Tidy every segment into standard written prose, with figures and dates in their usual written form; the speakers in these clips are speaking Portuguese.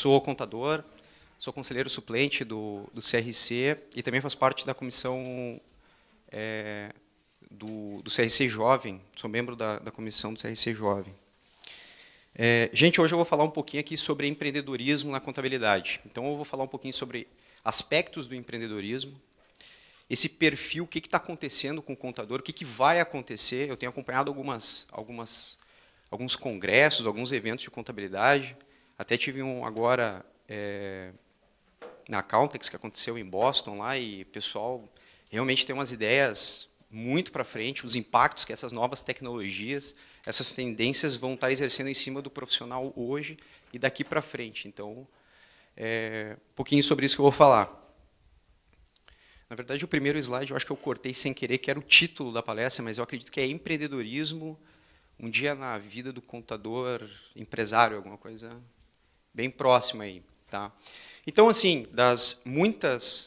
sou contador, sou conselheiro suplente do CRC e também faço parte da comissão do CRC Jovem, sou membro da comissão do CRC Jovem. Gente, hoje eu vou falar um pouquinho aqui sobre empreendedorismo na contabilidade. Então, eu vou falar um pouquinho sobre aspectos do empreendedorismo, esse perfil, o que está acontecendo com o contador, o que vai acontecer. Eu tenho acompanhado alguns congressos, alguns eventos de contabilidade. Até tive um agora na Accountex, que aconteceu em Boston, lá, e o pessoal realmente tem umas ideias muito para frente, os impactos que essas novas tecnologias, essas tendências vão estar exercendo em cima do profissional hoje e daqui para frente. Então, um pouquinho sobre isso que eu vou falar. Na verdade, o primeiro slide eu acho que eu cortei sem querer, que era o título da palestra, mas eu acredito que é empreendedorismo, um dia na vida do contador, empresário, alguma coisa bem próxima aí. Tá? Então, assim,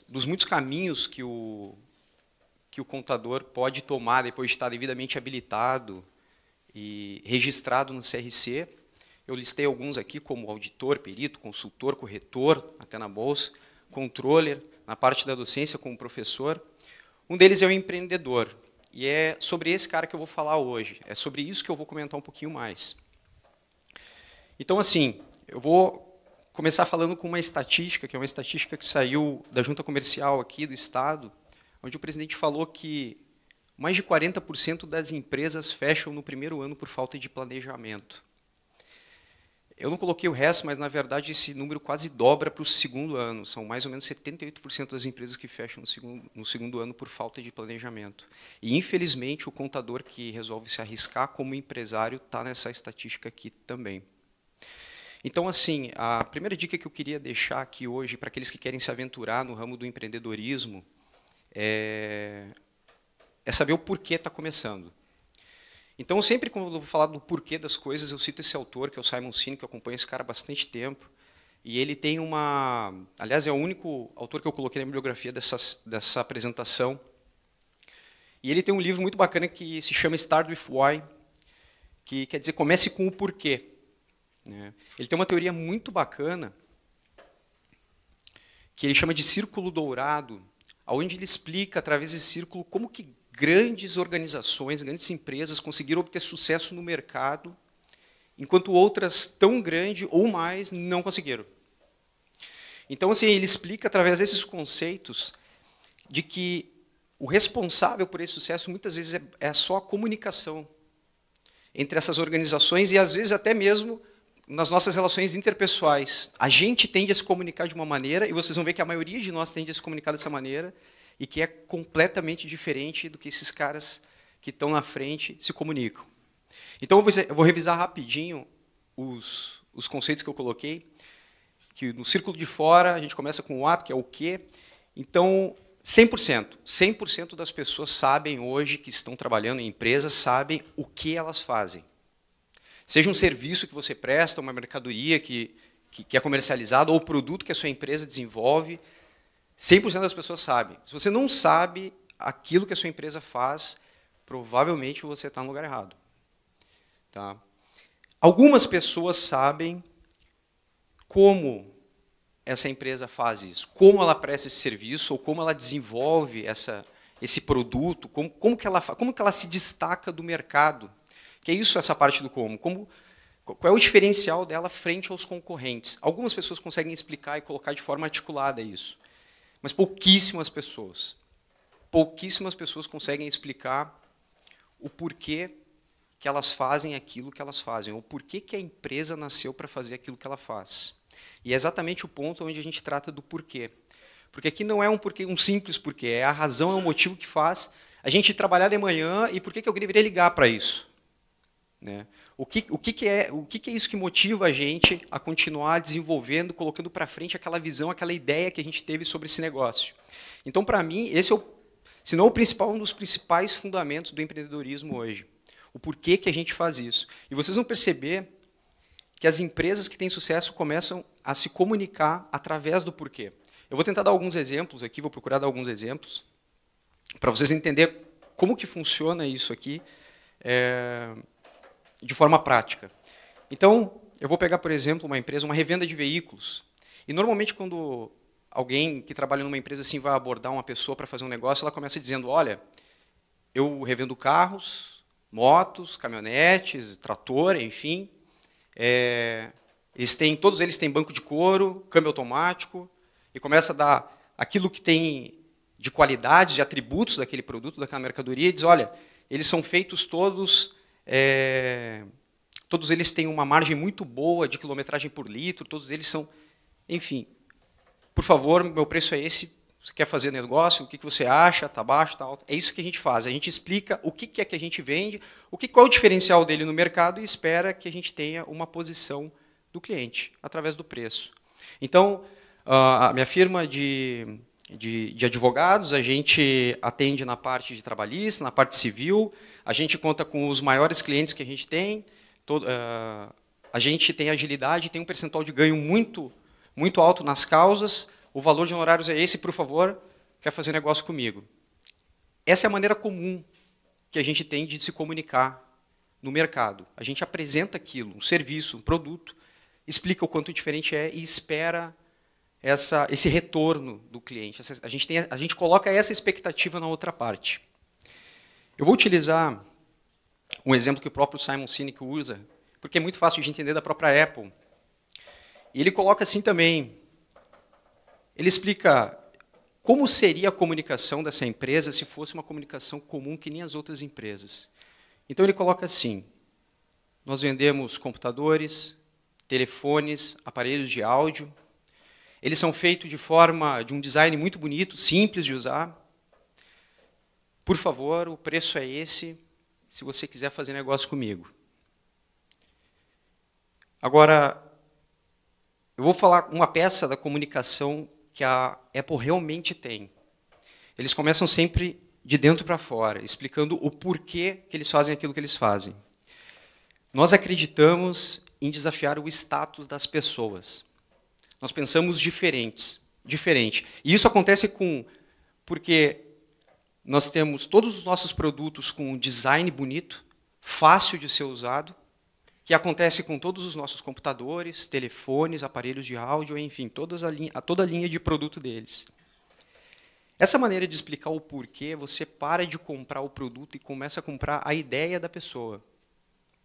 dos muitos caminhos que o contador pode tomar depois de estar devidamente habilitado e registrado no CRC, eu listei alguns aqui como auditor, perito, consultor, corretor, até na bolsa, controller, na parte da docência como professor. Um deles é o empreendedor, e é sobre esse cara que eu vou falar hoje, é sobre isso que eu vou comentar um pouquinho mais. Então, assim, eu vou começar falando com uma estatística, que é uma estatística que saiu da Junta Comercial aqui do Estado, onde o presidente falou que mais de 40% das empresas fecham no primeiro ano por falta de planejamento. Eu não coloquei o resto, mas, na verdade, esse número quase dobra para o segundo ano. São mais ou menos 78% das empresas que fecham no segundo ano por falta de planejamento. E, infelizmente, o contador que resolve se arriscar como empresário está nessa estatística aqui também. Então, assim, a primeira dica que eu queria deixar aqui hoje para aqueles que querem se aventurar no ramo do empreendedorismo é saber o porquê está começando. Então, sempre quando eu vou falar do porquê das coisas, eu cito esse autor, que é o Simon Sinek, que eu acompanho esse cara há bastante tempo, e ele tem uma... Aliás, é o único autor que eu coloquei na bibliografia dessa apresentação. E ele tem um livro muito bacana que se chama Start with Why, que quer dizer, comece com o porquê. Ele tem uma teoria muito bacana, que ele chama de círculo dourado, onde ele explica, através desse círculo, como que grandes organizações, grandes empresas conseguiram obter sucesso no mercado, enquanto outras tão grandes ou mais não conseguiram. Então, assim, ele explica, através desses conceitos, de que o responsável por esse sucesso, muitas vezes, é só a comunicação entre essas organizações e, às vezes, até mesmo nas nossas relações interpessoais. A gente tende a se comunicar de uma maneira, e vocês vão ver que a maioria de nós tende a se comunicar dessa maneira, e que é completamente diferente do que esses caras que estão na frente se comunicam. Então, eu vou revisar rapidinho os conceitos que eu coloquei, que no círculo de fora, a gente começa com o ato, que é o quê. Então, 100% das pessoas sabem hoje, que estão trabalhando em empresas, sabem o que elas fazem. Seja um serviço que você presta, uma mercadoria que é comercializada, ou produto que a sua empresa desenvolve, 100% das pessoas sabem. Se você não sabe aquilo que a sua empresa faz, provavelmente você está no lugar errado. Tá? Algumas pessoas sabem como essa empresa faz isso, como ela presta esse serviço, ou como ela desenvolve esse produto, como que ela se destaca do mercado. Que é isso, essa parte do como. Qual é o diferencial dela frente aos concorrentes? Algumas pessoas conseguem explicar e colocar de forma articulada isso. Mas pouquíssimas pessoas conseguem explicar o porquê que elas fazem aquilo que elas fazem, ou porquê que a empresa nasceu para fazer aquilo que ela faz. E é exatamente o ponto onde a gente trata do porquê. Porque aqui não é um simples porquê, é a razão, é o motivo que faz a gente trabalhar de manhã e por que alguém deveria ligar para isso. Né? O que é isso que motiva a gente a continuar desenvolvendo, colocando para frente aquela visão, aquela ideia que a gente teve sobre esse negócio? Então, para mim, esse é se não o principal, um dos principais fundamentos do empreendedorismo hoje. O porquê que a gente faz isso. E vocês vão perceber que as empresas que têm sucesso começam a se comunicar através do porquê. Eu vou tentar dar alguns exemplos aqui, vou procurar dar alguns exemplos, para vocês entenderem como que funciona isso aqui, de forma prática. Então, eu vou pegar, por exemplo, uma empresa, uma revenda de veículos. E normalmente quando alguém que trabalha numa empresa assim vai abordar uma pessoa para fazer um negócio, ela começa dizendo, olha, eu revendo carros, motos, caminhonetes, trator, enfim. Todos eles têm banco de couro, câmbio automático, e começa a dar aquilo que tem de qualidades, de atributos daquele produto, daquela mercadoria, e diz, olha, eles são feitos todos, todos eles têm uma margem muito boa de quilometragem por litro, todos eles são, enfim, por favor, meu preço é esse, você quer fazer negócio, o que você acha, está baixo, está alto, é isso que a gente faz, a gente explica o que é que a gente vende, qual é o diferencial dele no mercado e espera que a gente tenha uma posição do cliente, através do preço. Então, a minha firma de advogados, a gente atende na parte de trabalhista, na parte civil, a gente conta com os maiores clientes que a gente tem, a gente tem agilidade, tem um percentual de ganho muito alto nas causas, o valor de honorários é esse, por favor, quer fazer negócio comigo. Essa é a maneira comum que a gente tem de se comunicar no mercado. A gente apresenta aquilo, um serviço, um produto, explica o quanto diferente é e espera esse retorno do cliente. A gente coloca essa expectativa na outra parte. Eu vou utilizar um exemplo que o próprio Simon Sinek usa, porque é muito fácil de entender da própria Apple. E ele coloca assim também, ele explica como seria a comunicação dessa empresa se fosse uma comunicação comum que nem as outras empresas. Então ele coloca assim, nós vendemos computadores, telefones, aparelhos de áudio, eles são feitos de um design muito bonito, simples de usar. Por favor, o preço é esse, se você quiser fazer negócio comigo. Agora, eu vou falar uma peça da comunicação que a Apple realmente tem. Eles começam sempre de dentro para fora, explicando o porquê que eles fazem aquilo que eles fazem. Nós acreditamos em desafiar o status das pessoas. Nós pensamos diferente. E isso acontece porque nós temos todos os nossos produtos com um design bonito, fácil de ser usado, que acontece com todos os nossos computadores, telefones, aparelhos de áudio, enfim, toda a linha de produto deles. Essa maneira de explicar o porquê, você para de comprar o produto e começa a comprar a ideia da pessoa.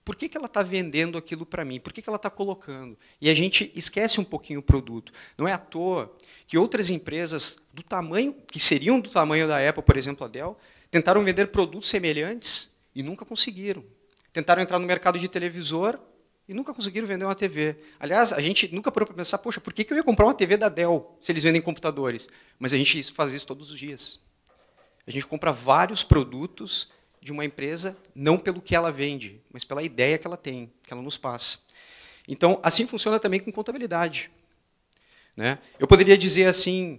Por que ela está vendendo aquilo para mim? Por que ela está colocando? E a gente esquece um pouquinho o produto. Não é à toa que outras empresas do tamanho, que seriam do tamanho da Apple, por exemplo, a Dell, tentaram vender produtos semelhantes e nunca conseguiram. Tentaram entrar no mercado de televisor e nunca conseguiram vender uma TV. Aliás, a gente nunca parou para pensar, poxa, por que eu ia comprar uma TV da Dell se eles vendem computadores? Mas a gente faz isso todos os dias. A gente compra vários produtos de uma empresa, não pelo que ela vende, mas pela ideia que ela tem, que ela nos passa. Então, assim funciona também com contabilidade. Né? Eu poderia dizer assim,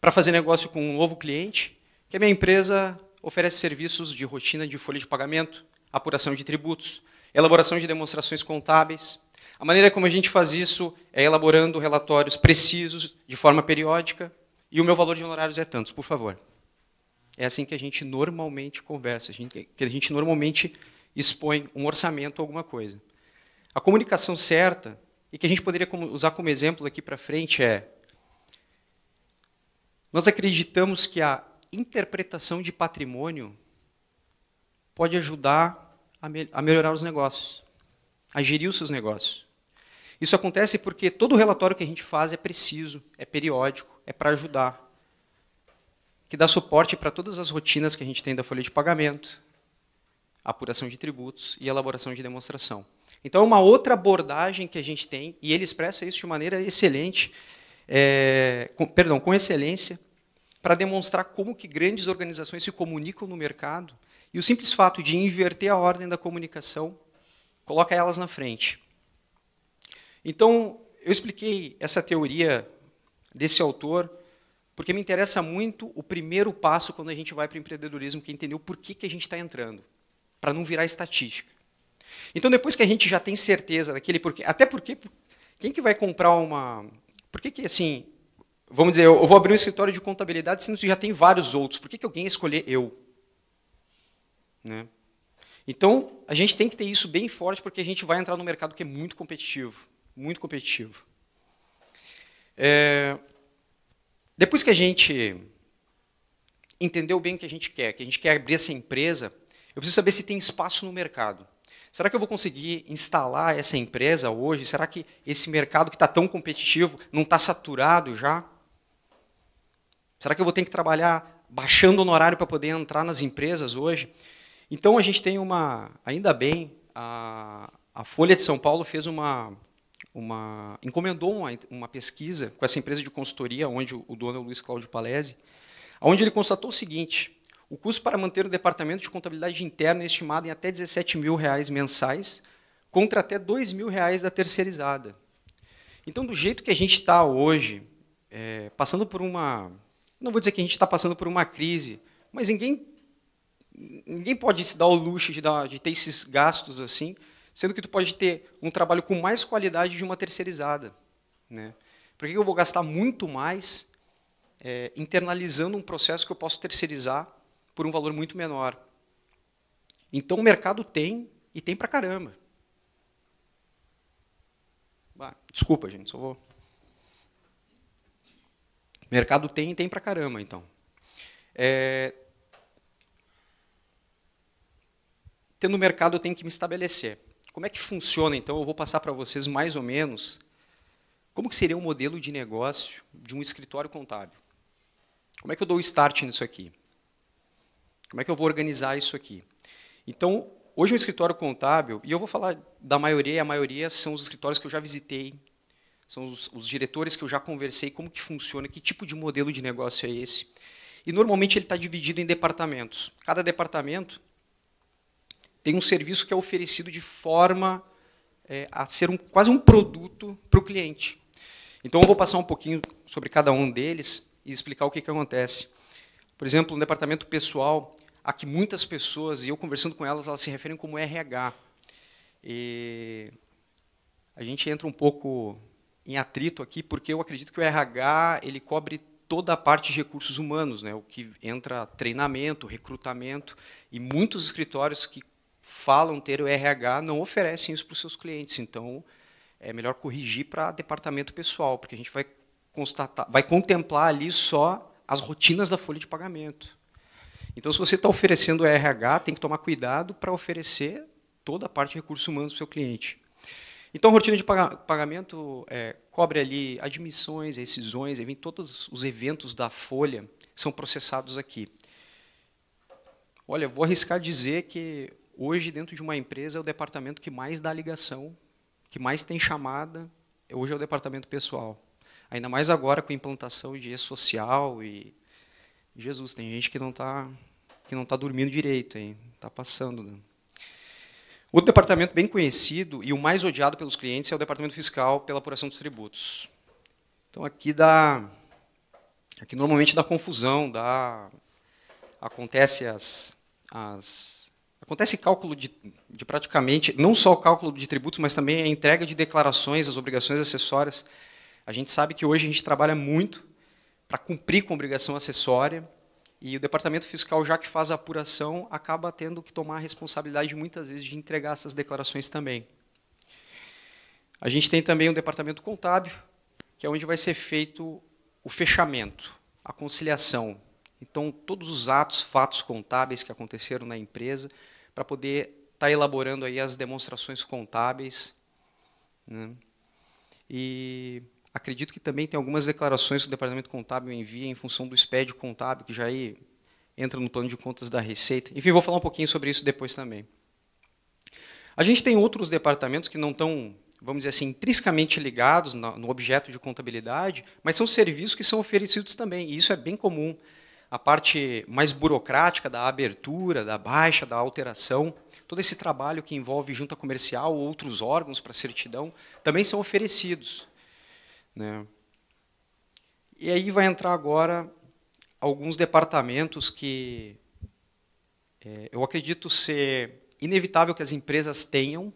para fazer negócio com um novo cliente, que a minha empresa oferece serviços de rotina de folha de pagamento, apuração de tributos, elaboração de demonstrações contábeis. A maneira como a gente faz isso é elaborando relatórios precisos, de forma periódica, e o meu valor de honorários é tantos, por favor. É assim que a gente normalmente conversa, que a gente normalmente expõe um orçamento ou alguma coisa. A comunicação certa, e que a gente poderia usar como exemplo aqui para frente, nós acreditamos que a interpretação de patrimônio pode ajudar a melhorar os negócios, a gerir os seus negócios. Isso acontece porque todo relatório que a gente faz é preciso, é periódico, é para ajudar, que dá suporte para todas as rotinas que a gente tem da folha de pagamento, apuração de tributos e elaboração de demonstração. Então, é uma outra abordagem que a gente tem, e ele expressa isso de maneira excelente, com excelência, para demonstrar como que grandes organizações se comunicam no mercado, e o simples fato de inverter a ordem da comunicação coloca elas na frente. Então, eu expliquei essa teoria desse autor porque me interessa muito o primeiro passo quando a gente vai para o empreendedorismo, que é entender o porquê que a gente está entrando, para não virar estatística. Então, depois que a gente já tem certeza daquele porquê, até porque quem que vai comprar uma... Por que assim, vamos dizer, eu vou abrir um escritório de contabilidade, sendo que já tem vários outros, por que alguém ia escolher eu? Né? Então, a gente tem que ter isso bem forte, porque a gente vai entrar no mercado que é muito competitivo. Muito competitivo. Depois que a gente entendeu bem o que a gente quer abrir essa empresa, eu preciso saber se tem espaço no mercado. Será que eu vou conseguir instalar essa empresa hoje? Será que esse mercado que está tão competitivo não está saturado já? Será que eu vou ter que trabalhar baixando o honorário para poder entrar nas empresas hoje? Então, a gente tem ainda bem, a Folha de São Paulo fez encomendou uma pesquisa com essa empresa de consultoria, onde o dono é o Luiz Cláudio Palese, onde ele constatou o seguinte: o custo para manter o departamento de contabilidade interna é estimado em até R$17 mil mensais, contra até R$2 mil da terceirizada. Então, do jeito que a gente está hoje, passando por não vou dizer que a gente está passando por uma crise, mas ninguém pode se dar o luxo de ter esses gastos assim, sendo que tu pode ter um trabalho com mais qualidade de uma terceirizada, né? Por que eu vou gastar muito mais internalizando um processo que eu posso terceirizar por um valor muito menor? Então, o mercado tem, e tem pra caramba. Desculpa, gente, só vou... O mercado tem e tem pra caramba, então. Tendo mercado, eu tenho que me estabelecer. Como é que funciona, então? Eu vou passar para vocês, mais ou menos, como que seria um modelo de negócio de um escritório contábil. Como é que eu dou o start nisso aqui? Como é que eu vou organizar isso aqui? Então, hoje um escritório contábil, e eu vou falar da maioria, e a maioria são os escritórios que eu já visitei, são os diretores que eu já conversei, como que funciona, que tipo de modelo de negócio é esse. E, normalmente, ele está dividido em departamentos. Cada departamento tem um serviço que é oferecido de forma a ser quase um produto para o cliente. Então, eu vou passar um pouquinho sobre cada um deles e explicar o que acontece. Por exemplo, no departamento pessoal, há que muitas pessoas, e eu conversando com elas se referem como RH. E a gente entra um pouco em atrito aqui, porque eu acredito que o RH ele cobre toda a parte de recursos humanos, né? O que entra treinamento, recrutamento, e muitos escritórios que falam ter o RH não oferecem isso para os seus clientes. Então, é melhor corrigir para departamento pessoal, porque a gente vai contemplar ali só as rotinas da folha de pagamento. Então, se você está oferecendo o RH, tem que tomar cuidado para oferecer toda a parte de recursos humanos para o seu cliente. Então, a rotina de pagamento cobre ali admissões, rescisões, todos os eventos da folha são processados aqui. Olha, vou arriscar dizer que hoje, dentro de uma empresa, é o departamento que mais dá ligação, que mais tem chamada, hoje é o departamento pessoal. Ainda mais agora com a implantação de e-social e... Jesus, tem gente que não tá dormindo direito, está passando. Né? Outro departamento bem conhecido e o mais odiado pelos clientes é o departamento fiscal pela apuração dos tributos. Então, aqui normalmente dá confusão, acontece acontece cálculo de praticamente, não só o cálculo de tributos, mas também a entrega de declarações, as obrigações acessórias. A gente sabe que hoje a gente trabalha muito para cumprir com a obrigação acessória, e o departamento fiscal, já que faz a apuração, acaba tendo que tomar a responsabilidade, muitas vezes, de entregar essas declarações também. A gente tem também o departamento contábil, que é onde vai ser feito o fechamento, a conciliação. Então, todos os fatos contábeis que aconteceram na empresa, para poder estar elaborando aí as demonstrações contábeis, né? E acredito que também tem algumas declarações que o departamento contábil envia em função do SPED contábil, que já aí entra no plano de contas da Receita. Enfim, vou falar um pouquinho sobre isso depois também. A gente tem outros departamentos que não estão, vamos dizer assim, intrinsecamente ligados no objeto de contabilidade, mas são serviços que são oferecidos também, e isso é bem comum. A parte mais burocrática da abertura, da baixa, da alteração, todo esse trabalho que envolve junta comercial ou outros órgãos para certidão, também são oferecidos. Né? E aí vai entrar agora alguns departamentos que eu acredito ser inevitável que as empresas tenham,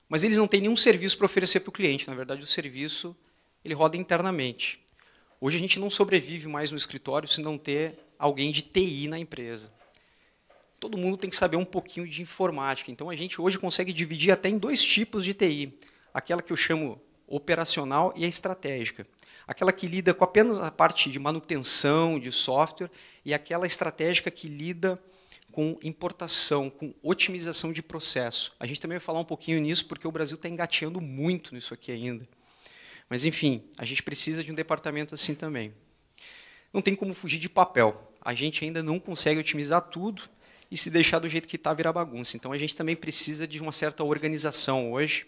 mas eles não têm nenhum serviço para oferecer para o cliente. Na verdade, o serviço ele roda internamente. Hoje a gente não sobrevive mais no escritório se não ter alguém de TI na empresa. todo mundo tem que saber um pouquinho de informática. Então, a gente hoje consegue dividir até em 2 tipos de TI. Aquela que eu chamo operacional e a estratégica. Aquela que lida com apenas a parte de manutenção, de software, e aquela estratégica que lida com importação, com otimização de processo. A gente também vai falar um pouquinho nisso, porque o Brasil está engateando muito nisso aqui ainda. Mas, enfim, a gente precisa de um departamento assim também. Não tem como fugir de papel. A gente ainda não consegue otimizar tudo, e se deixar do jeito que está, virar bagunça. Então, a gente também precisa de uma certa organização hoje,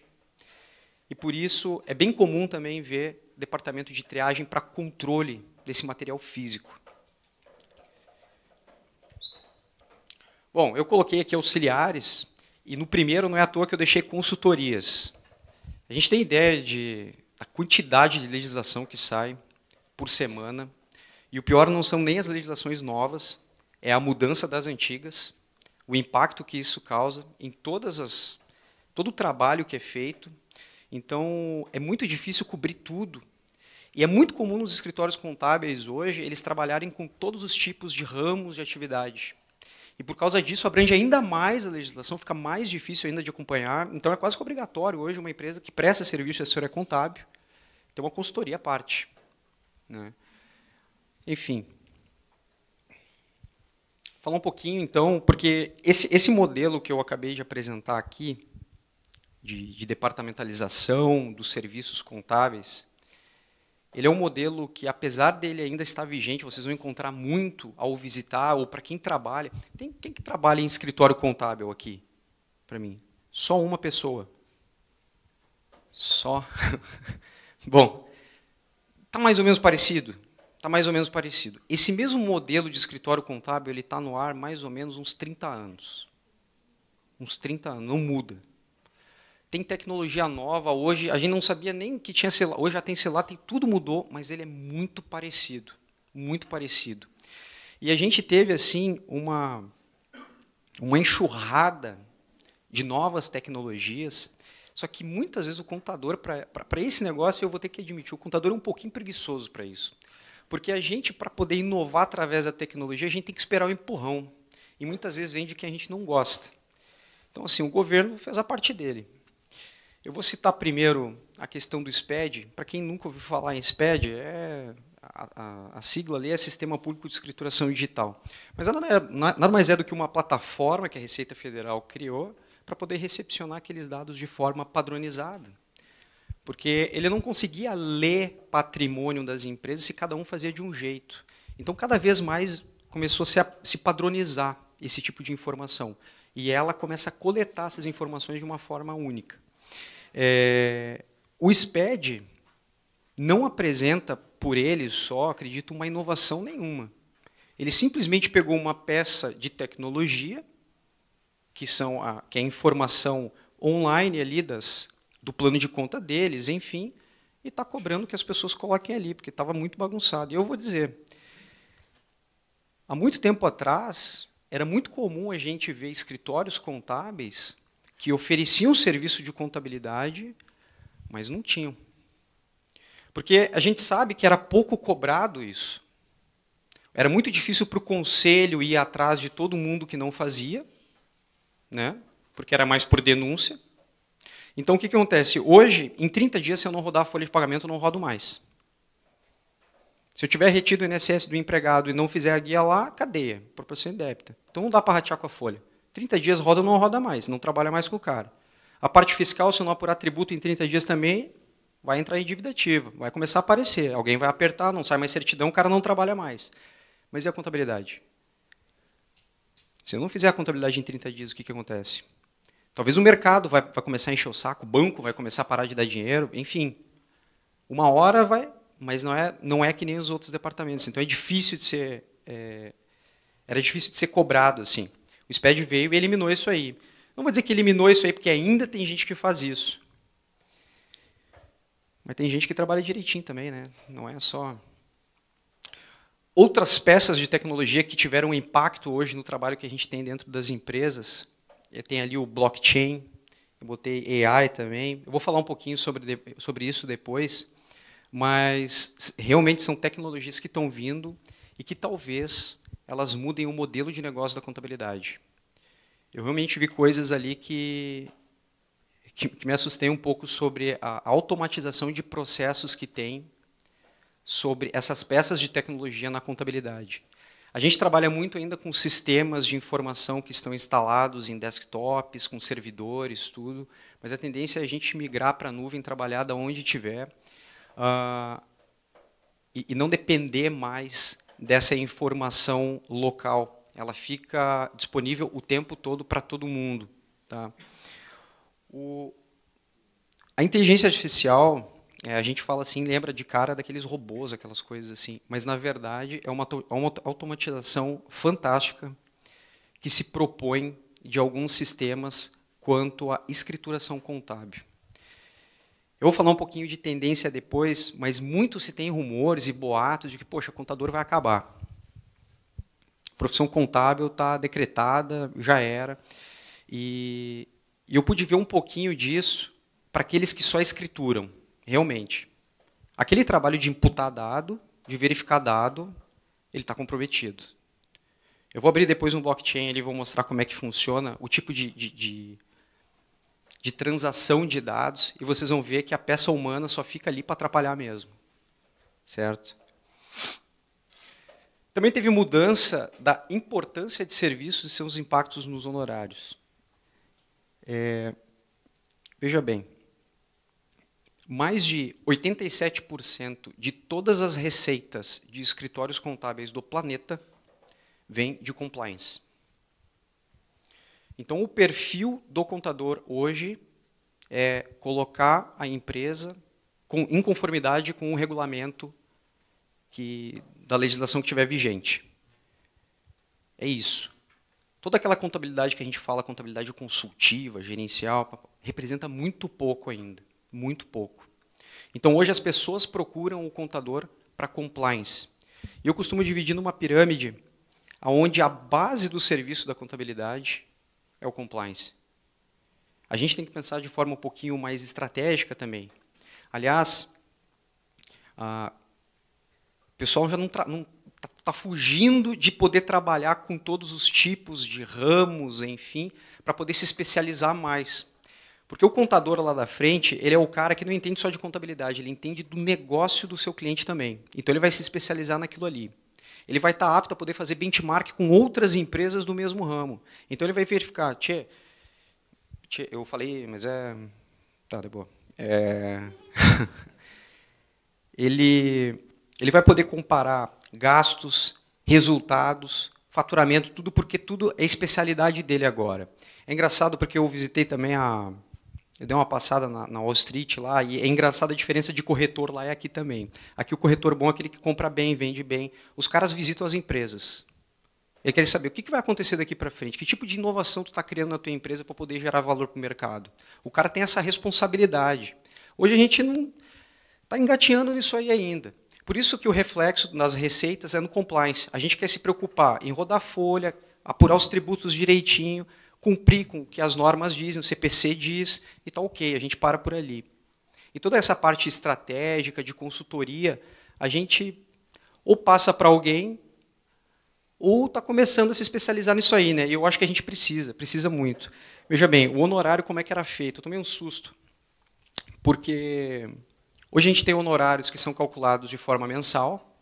e, por isso, é bem comum também ver departamento de triagem para controle desse material físico. Bom, eu coloquei aqui auxiliares, e no primeiro não é à toa que eu deixei consultorias. A gente tem ideia da quantidade de legislação que sai por semana, e o pior não são nem as legislações novas, é a mudança das antigas, o impacto que isso causa em todo o trabalho que é feito. Então, é muito difícil cobrir tudo. E é muito comum nos escritórios contábeis hoje eles trabalharem com todos os tipos de ramos de atividade. E, por causa disso, abrange ainda mais a legislação, fica mais difícil ainda de acompanhar. Então, é quase que obrigatório hoje uma empresa que presta serviço de assessoria contábil ter uma consultoria à parte, né? Enfim. Falar um pouquinho, então, porque esse modelo que eu acabei de apresentar aqui, de departamentalização dos serviços contábeis, ele é um modelo que, apesar dele ainda estar vigente, vocês vão encontrar muito ao visitar, ou para quem trabalha. Quem que trabalha em escritório contábil aqui, para mim? Só uma pessoa. Só. Bom, está mais ou menos parecido? Está mais ou menos parecido. Esse mesmo modelo de escritório contábil está no ar mais ou menos uns 30 anos. Uns 30 anos, não muda. Tem tecnologia nova, hoje a gente não sabia nem que tinha celular, hoje já tem celular, tudo mudou, mas ele é muito parecido, muito parecido. E a gente teve assim uma enxurrada de novas tecnologias, só que muitas vezes o contador, para esse negócio, eu vou ter que admitir, o contador é um pouquinho preguiçoso para isso. Porque a gente, para poder inovar através da tecnologia, a gente tem que esperar o empurrão. E muitas vezes vem de quem a gente não gosta. Então, assim, o governo fez a parte dele. Eu vou citar primeiro a questão do SPED. Para quem nunca ouviu falar em SPED, a sigla ali é Sistema Público de Escrituração Digital. Mas nada mais é do que uma plataforma que a Receita Federal criou para poder recepcionar aqueles dados de forma padronizada. Porque ele não conseguia ler patrimônio das empresas se cada um fazia de um jeito. Então, cada vez mais começou a se padronizar esse tipo de informação. E ela começa a coletar essas informações de uma forma única. O SPED não apresenta, por ele só, acredito, uma inovação nenhuma. Ele simplesmente pegou uma peça de tecnologia, que é a informação online ali do plano de conta deles, enfim, e está cobrando que as pessoas coloquem ali, porque estava muito bagunçado. E eu vou dizer, há muito tempo atrás, era muito comum a gente ver escritórios contábeis que ofereciam serviço de contabilidade, mas não tinham. Porque a gente sabe que era pouco cobrado isso. Era muito difícil para o conselho ir atrás de todo mundo que não fazia, né? Porque era mais por denúncia. Então, o que acontece? Hoje, em 30 dias, se eu não rodar a folha de pagamento, eu não rodo mais. Se eu tiver retido o INSS do empregado e não fizer a guia lá, cadeia, proporção indébita. Então, não dá para ratear com a folha. 30 dias roda ou não roda mais, não trabalha mais com o cara. A parte fiscal, se eu não apurar tributo em 30 dias também, vai entrar em dívida ativa, vai começar a aparecer. Alguém vai apertar, não sai mais certidão, o cara não trabalha mais. Mas e a contabilidade? Se eu não fizer a contabilidade em 30 dias, o que acontece? Talvez o mercado vai começar a encher o saco, o banco vai começar a parar de dar dinheiro, enfim. Uma hora vai, mas não é que nem os outros departamentos. Então, é difícil de ser... era difícil de ser cobrado, assim. O SPED veio e eliminou isso aí. Não vou dizer que eliminou isso aí, porque ainda tem gente que faz isso. Mas tem gente que trabalha direitinho também, né? Não é só... Outras peças de tecnologia que tiveram um impacto hoje no trabalho que a gente tem dentro das empresas, tem ali o blockchain, eu botei AI também. Eu vou falar um pouquinho sobre isso depois, mas realmente são tecnologias que estão vindo e que talvez elas mudem o modelo de negócio da contabilidade. eu realmente vi coisas ali que me assustei um pouco sobre a automatização de processos que tem sobre essas peças de tecnologia na contabilidade. A gente trabalha muito ainda com sistemas de informação que estão instalados em desktops, com servidores, tudo, mas a tendência é a gente migrar para a nuvem, trabalhar da onde tiver, e não depender mais dessa informação local. Ela fica disponível o tempo todo para todo mundo. Tá? A inteligência artificial, a gente fala assim, lembra de cara daqueles robôs, aquelas coisas assim, mas na verdade é uma automatização fantástica que se propõe de alguns sistemas quanto à escrituração contábil. Eu vou falar um pouquinho de tendência depois, mas muito se tem rumores e boatos de que, poxa, contador vai acabar. A profissão contábil está decretada, já era. E eu pude ver um pouquinho disso para aqueles que só escrituram, realmente. Aquele trabalho de imputar dado, de verificar dado, ele está comprometido. Eu vou abrir depois um blockchain e vou mostrar como é que funciona o tipo de transação de dados, e vocês vão ver que a peça humana só fica ali para atrapalhar mesmo. Certo? Também teve mudança da importância de serviços e seus impactos nos honorários. Veja bem, mais de 87% de todas as receitas de escritórios contábeis do planeta vem de compliance. Então, o perfil do contador hoje é colocar a empresa em conformidade com o regulamento da legislação que estiver vigente. É isso. Toda aquela contabilidade que a gente fala, contabilidade consultiva, gerencial, representa muito pouco ainda. Muito pouco. Então, hoje as pessoas procuram o contador para compliance. E eu costumo dividir numa pirâmide onde a base do serviço da contabilidade é o compliance. A gente tem que pensar de forma um pouquinho mais estratégica também. Aliás, o pessoal já não está fugindo de poder trabalhar com todos os tipos de ramos, enfim, para poder se especializar mais. Porque o contador lá da frente, ele é o cara que não entende só de contabilidade, ele entende do negócio do seu cliente também. Então, ele vai se especializar naquilo ali. Ele vai estar apto a poder fazer benchmark com outras empresas do mesmo ramo. Então, ele vai verificar, eu falei, mas tá, de boa. Ele vai poder comparar gastos, resultados, faturamento, tudo, porque tudo é especialidade dele agora. É engraçado porque eu visitei também eu dei uma passada na Wall Street lá, e é engraçado a diferença de corretor lá e aqui também. Aqui o corretor bom é aquele que compra bem, vende bem. Os caras visitam as empresas. Eles querem saber o que vai acontecer daqui para frente, que tipo de inovação tu está criando na tua empresa para poder gerar valor para o mercado. O cara tem essa responsabilidade. Hoje a gente não está engateando nisso aí ainda. Por isso que o reflexo nas receitas é no compliance. A gente quer se preocupar em rodar folha, apurar os tributos direitinho, cumprir com o que as normas dizem, o CPC diz, e está ok, a gente para por ali. E toda essa parte estratégica, de consultoria, a gente ou passa para alguém, ou está começando a se especializar nisso aí, né? E eu acho que a gente precisa muito. Veja bem, o honorário como é que era feito? Eu tomei um susto, porque hoje a gente tem honorários que são calculados de forma mensal,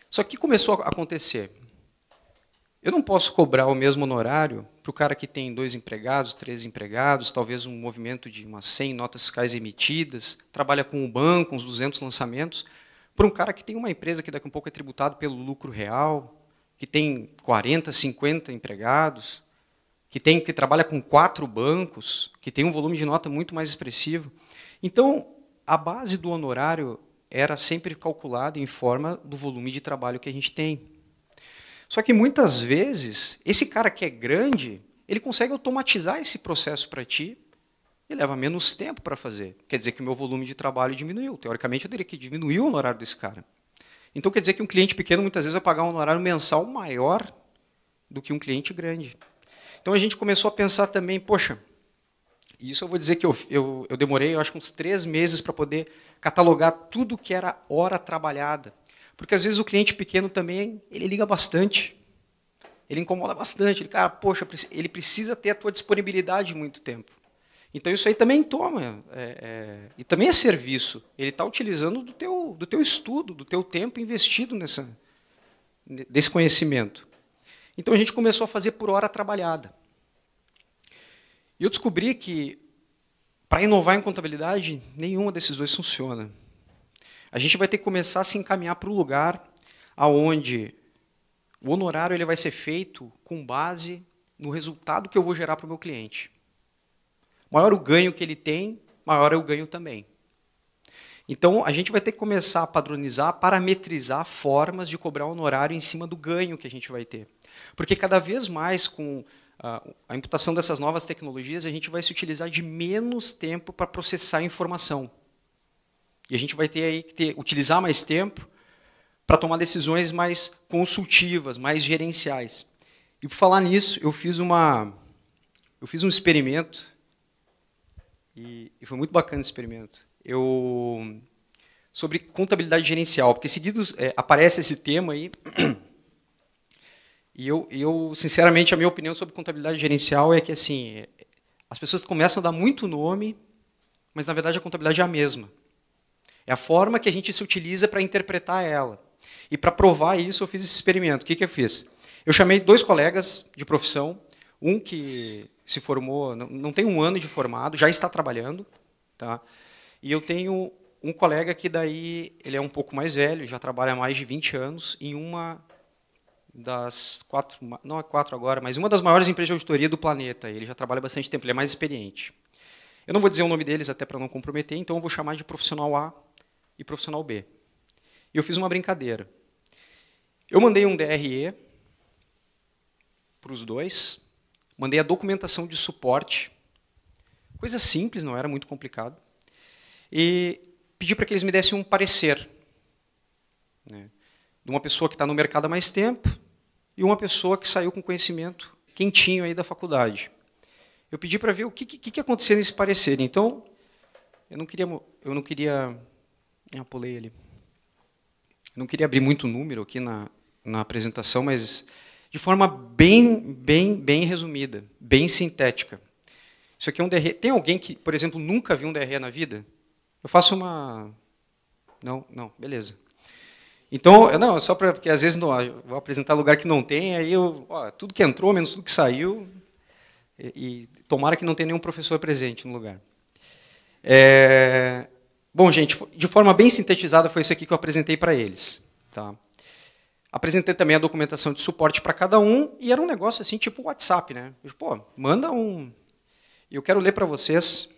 só que o que começou a acontecer? Eu não posso cobrar o mesmo honorário para o cara que tem 2 empregados, 3 empregados, talvez um movimento de umas 100 notas fiscais emitidas, trabalha com o banco, uns 200 lançamentos, para um cara que tem uma empresa que daqui a um pouco é tributado pelo lucro real, que tem 40, 50 empregados, que trabalha com 4 bancos, que tem um volume de nota muito mais expressivo. Então, a base do honorário era sempre calculada em forma do volume de trabalho que a gente tem. Só que, muitas vezes, esse cara que é grande, ele consegue automatizar esse processo para ti e leva menos tempo para fazer. Quer dizer que o meu volume de trabalho diminuiu. Teoricamente, eu teria que diminuir o honorário desse cara. Então, quer dizer que um cliente pequeno, muitas vezes, vai pagar um honorário mensal maior do que um cliente grande. Então, a gente começou a pensar também, poxa, isso eu vou dizer que eu demorei, eu acho, uns 3 meses para poder catalogar tudo que era hora trabalhada. Porque, às vezes, o cliente pequeno também, ele liga bastante. ele incomoda bastante. Ele, cara, poxa, ele precisa ter a tua disponibilidade muito tempo. Então, isso aí também toma, e também é serviço. Ele está utilizando do teu estudo, do teu tempo investido desse conhecimento. Então, a gente começou a fazer por hora trabalhada. E eu descobri que, para inovar em contabilidade, nenhuma desses dois funciona. A gente vai ter que começar a se encaminhar para um lugar onde o honorário ele vai ser feito com base no resultado que eu vou gerar para o meu cliente. Maior o ganho que ele tem, maior é o ganho também. Então, a gente vai ter que começar a padronizar, parametrizar formas de cobrar honorário em cima do ganho que a gente vai ter. Porque cada vez mais, com a imputação dessas novas tecnologias, a gente vai se utilizar de menos tempo para processar a informação. E a gente vai ter aí que utilizar mais tempo para tomar decisões mais consultivas, mais gerenciais. E, por falar nisso, eu fiz um experimento, e foi muito bacana esse experimento, sobre contabilidade gerencial, porque seguidos aparece esse tema aí, e eu, sinceramente, a minha opinião sobre contabilidade gerencial é que assim, as pessoas começam a dar muito nome, mas, na verdade, a contabilidade é a mesma. É a forma que a gente se utiliza para interpretar ela. E, para provar isso, eu fiz esse experimento. O que eu fiz? Eu chamei 2 colegas de profissão, um que se formou, não tem 1 ano de formado, já está trabalhando, tá? E eu tenho um colega que daí ele é um pouco mais velho, já trabalha há mais de 20 anos, em uma das 4, não é 4 agora, mas uma das maiores empresas de auditoria do planeta. Ele já trabalha há bastante tempo, ele é mais experiente. Eu não vou dizer o nome deles até para não comprometer, então eu vou chamar de profissional A e profissional B. E eu fiz uma brincadeira. Eu mandei um DRE para os 2, mandei a documentação de suporte, coisa simples, não era muito complicado, e pedi para que eles me dessem um parecer, né, de uma pessoa que está no mercado há mais tempo e uma pessoa que saiu com conhecimento quentinho aí da faculdade. Eu pedi para ver o que acontecia nesse parecer. Então, eu não queria pulei ali. Eu não queria abrir muito número aqui na apresentação, mas de forma bem resumida, bem sintética. Isso aqui é um DRE. Tem alguém que, por exemplo, nunca viu um DRE na vida? Eu faço uma... Não, beleza. Então, não, só porque às vezes eu vou apresentar lugar que não tem, aí tudo que entrou, menos tudo que saiu, e tomara que não tenha nenhum professor presente no lugar. Bom, gente, de forma bem sintetizada, foi isso aqui que eu apresentei para eles. Tá? Apresentei também a documentação de suporte para cada um, e era um negócio assim, tipo WhatsApp, né? Pô, manda um... Eu quero ler para vocês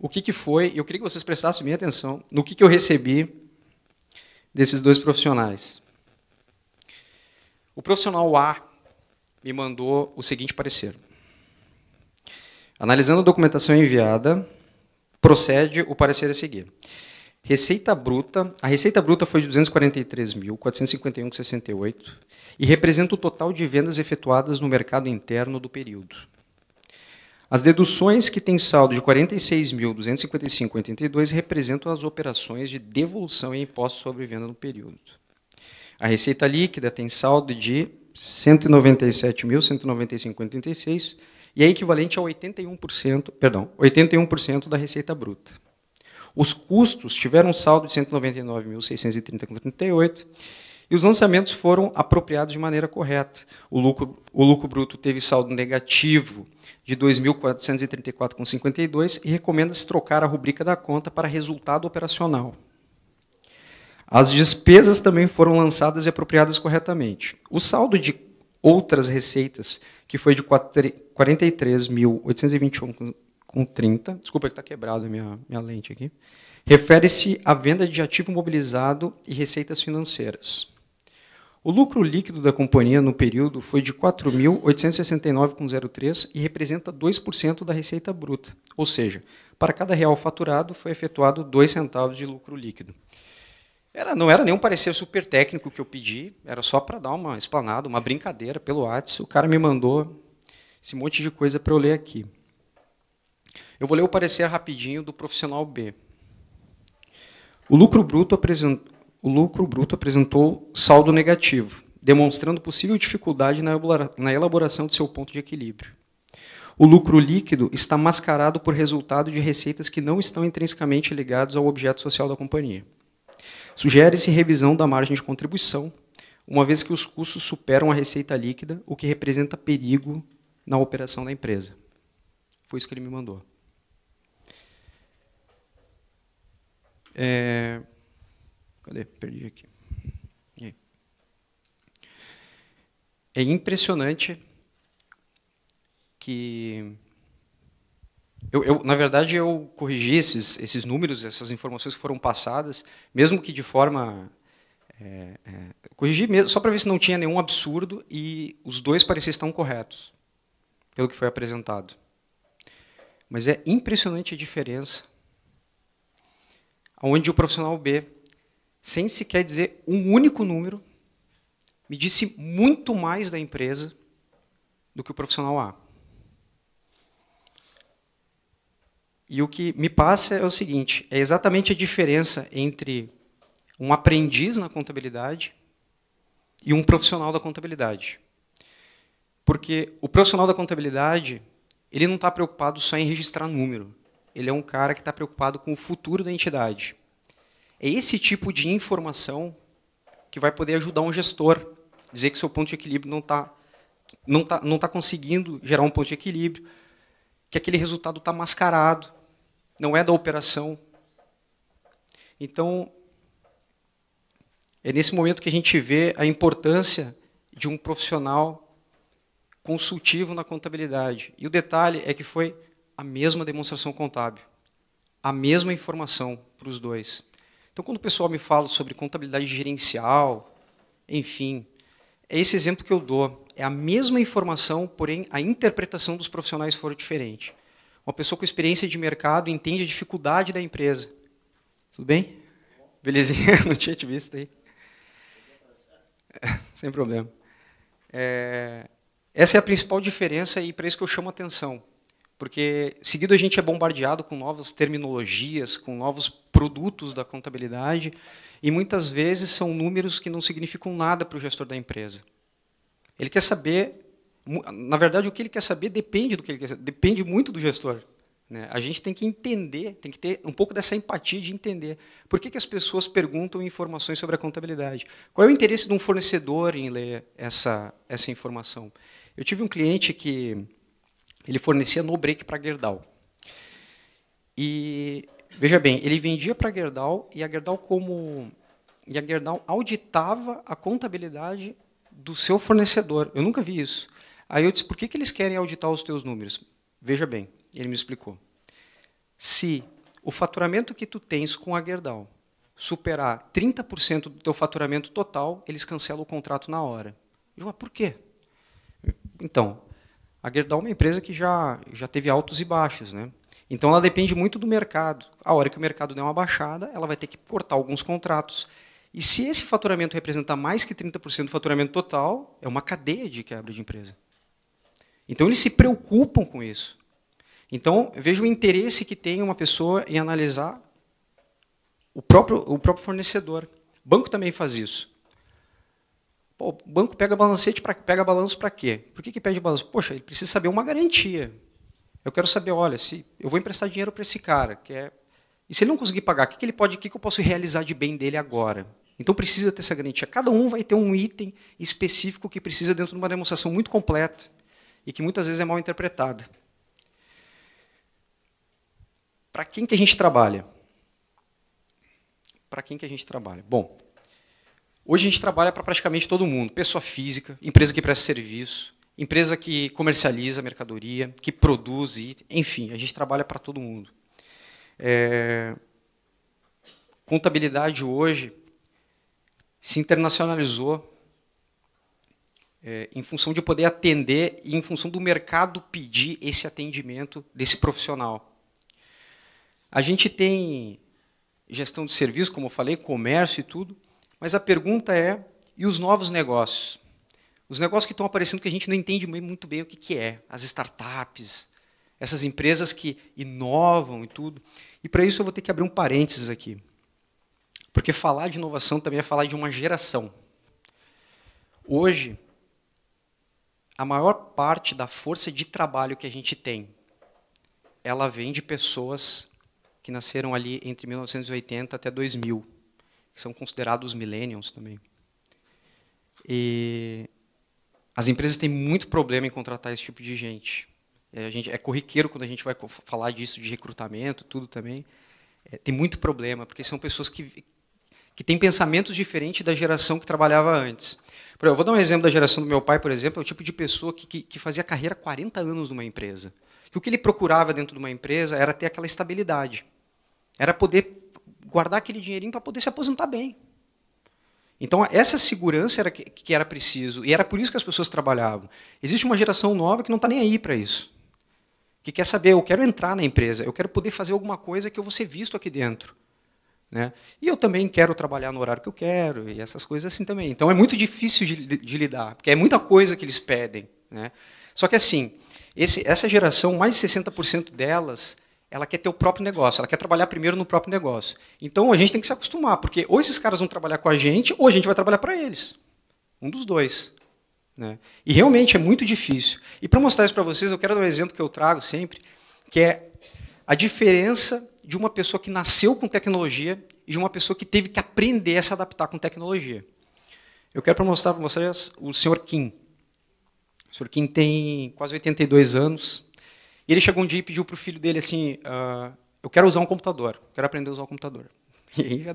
o que foi, e eu queria que vocês prestassem minha atenção no que eu recebi desses 2 profissionais. O profissional A me mandou o seguinte parecer. Analisando a documentação enviada, procede o parecer a seguir. A receita bruta foi de 243.451,68 e representa o total de vendas efetuadas no mercado interno do período. As deduções que têm saldo de 46.255,82 representam as operações de devolução e impostos sobre venda no período. A receita líquida tem saldo de 197.195,86 e é equivalente a 81% da receita bruta. Os custos tiveram saldo de 199.630,38 e os lançamentos foram apropriados de maneira correta. O lucro bruto teve saldo negativo de 2.434,52 e recomenda-se trocar a rubrica da conta para resultado operacional. As despesas também foram lançadas e apropriadas corretamente. O saldo de outras receitas, que foi de 43.821,30, desculpa que está quebrado a minha lente aqui, refere-se à venda de ativo mobilizado e receitas financeiras. O lucro líquido da companhia no período foi de 4.869,03 e representa 2% da receita bruta, ou seja, para cada real faturado foi efetuado 2 centavos de lucro líquido. Não era nenhum parecer super técnico que eu pedi, era só para dar uma explanada, uma brincadeira pelo WhatsApp. O cara me mandou esse monte de coisa para eu ler aqui. Eu vou ler o parecer rapidinho do profissional B. O lucro bruto apresentou saldo negativo, demonstrando possível dificuldade na elaboração de seu ponto de equilíbrio. O lucro líquido está mascarado por resultado de receitas que não estão intrinsecamente ligadas ao objeto social da companhia. Sugere-se revisão da margem de contribuição, uma vez que os custos superam a receita líquida, o que representa perigo na operação da empresa. Foi isso que ele me mandou. Cadê? Perdi aqui. É impressionante que... na verdade, eu corrigi esses números, essas informações que foram passadas, mesmo que de forma... corrigi mesmo, só para ver se não tinha nenhum absurdo, e os dois pareciam estar corretos, pelo que foi apresentado. Mas é impressionante a diferença, onde o profissional B, sem sequer dizer um único número, me disse muito mais da empresa do que o profissional A. E o que me passa é o seguinte, é exatamente a diferença entre um aprendiz na contabilidade e um profissional da contabilidade. Porque o profissional da contabilidade, ele não está preocupado só em registrar número. Ele é um cara que está preocupado com o futuro da entidade. É esse tipo de informação que vai poder ajudar um gestor, dizer que seu ponto de equilíbrio não tá conseguindo gerar um ponto de equilíbrio, que aquele resultado está mascarado, não é da operação. Então, é nesse momento que a gente vê a importância de um profissional consultivo na contabilidade. E o detalhe é que foi a mesma demonstração contábil, a mesma informação para os dois. Então, quando o pessoal me fala sobre contabilidade gerencial, enfim, é esse exemplo que eu dou. É a mesma informação, porém a interpretação dos profissionais for diferente. Uma pessoa com experiência de mercado entende a dificuldade da empresa. Tudo bem? Belezinha? Não tinha te visto aí. Sem problema. Essa é a principal diferença e para isso que eu chamo a atenção. Porque, seguido, a gente é bombardeado com novas terminologias, com novos produtos da contabilidade, e muitas vezes são números que não significam nada para o gestor da empresa. Ele quer saber, na verdade, o que ele quer saber depende do que ele quer saber, depende muito do gestor. Né? A gente tem que entender, tem que ter um pouco dessa empatia de entender por que as pessoas perguntam informações sobre a contabilidade. Qual é o interesse de um fornecedor em ler essa informação? Eu tive um cliente que ele fornecia no-break para a Gerdau. E, veja bem, ele vendia para a Gerdau e a Gerdau auditava a contabilidade do seu fornecedor. Eu nunca vi isso. Aí eu disse, por que eles querem auditar os teus números? Veja bem, ele me explicou. Se o faturamento que tu tens com a Gerdau superar 30% do teu faturamento total, eles cancelam o contrato na hora. Eu digo, por quê? Então, a Gerdau é uma empresa que já teve altos e baixos, né? Então, ela depende muito do mercado. A hora que o mercado der uma baixada, ela vai ter que cortar alguns contratos. E se esse faturamento representar mais que 30% do faturamento total, é uma cadeia de quebra de empresa. Então, eles se preocupam com isso. Então, veja o interesse que tem uma pessoa em analisar o próprio fornecedor. O banco também faz isso. Pô, o banco pega balancete, pega balanço para quê? Por que pede balanço? Poxa, ele precisa saber uma garantia. Eu quero saber, olha, se eu vou emprestar dinheiro para esse cara, e se ele não conseguir pagar, o que eu posso realizar de bem dele agora? Então precisa ter essa garantia. Cada um vai ter um item específico que precisa dentro de uma demonstração muito completa e que muitas vezes é mal interpretada. Para quem que a gente trabalha? Para quem que a gente trabalha? Bom, hoje a gente trabalha para praticamente todo mundo. Pessoa física, empresa que presta serviço, empresa que comercializa mercadoria, que produz, enfim, a gente trabalha para todo mundo. Contabilidade hoje se internacionalizou em função de poder atender e em função do mercado pedir esse atendimento desse profissional. A gente tem gestão de serviço, como eu falei, comércio e tudo, mas a pergunta é, e os novos negócios? Os negócios que estão aparecendo que a gente não entende muito bem o que é. As startups, essas empresas que inovam e tudo. E para isso eu vou ter que abrir um parênteses aqui. Porque falar de inovação também é falar de uma geração. Hoje, a maior parte da força de trabalho que a gente tem, ela vem de pessoas que nasceram ali entre 1980 até 2000, que são considerados millennials também. E as empresas têm muito problema em contratar esse tipo de gente. É corriqueiro quando a gente vai falar disso, de recrutamento, tudo também. Tem muito problema, porque são pessoas que têm pensamentos diferentes da geração que trabalhava antes. Eu vou dar um exemplo da geração do meu pai, por exemplo, é o tipo de pessoa que fazia carreira há 40 anos numa empresa. Que o que ele procurava dentro de uma empresa era ter aquela estabilidade. Era poder guardar aquele dinheirinho para poder se aposentar bem. Então, essa segurança era que era preciso, e era por isso que as pessoas trabalhavam. Existe uma geração nova que não está nem aí para isso. Que quer saber, eu quero entrar na empresa, eu quero poder fazer alguma coisa que eu vou ser visto aqui dentro. Né? E eu também quero trabalhar no horário que eu quero, e essas coisas assim também. Então, é muito difícil de lidar, porque é muita coisa que eles pedem. Né? Só que, assim, essa geração, mais de 60% delas, ela quer ter o próprio negócio, ela quer trabalhar primeiro no próprio negócio. Então, a gente tem que se acostumar, porque ou esses caras vão trabalhar com a gente, ou a gente vai trabalhar para eles. Um dos dois. Né? E realmente é muito difícil. E para mostrar isso para vocês, eu quero dar um exemplo que eu trago sempre, que é a diferença de uma pessoa que nasceu com tecnologia e de uma pessoa que teve que aprender a se adaptar com tecnologia. Eu quero mostrar para vocês o Sr. Kim. O Sr. Kim tem quase 82 anos. E ele chegou um dia e pediu para o filho dele assim, eu quero usar um computador, quero aprender a usar um computador. E aí já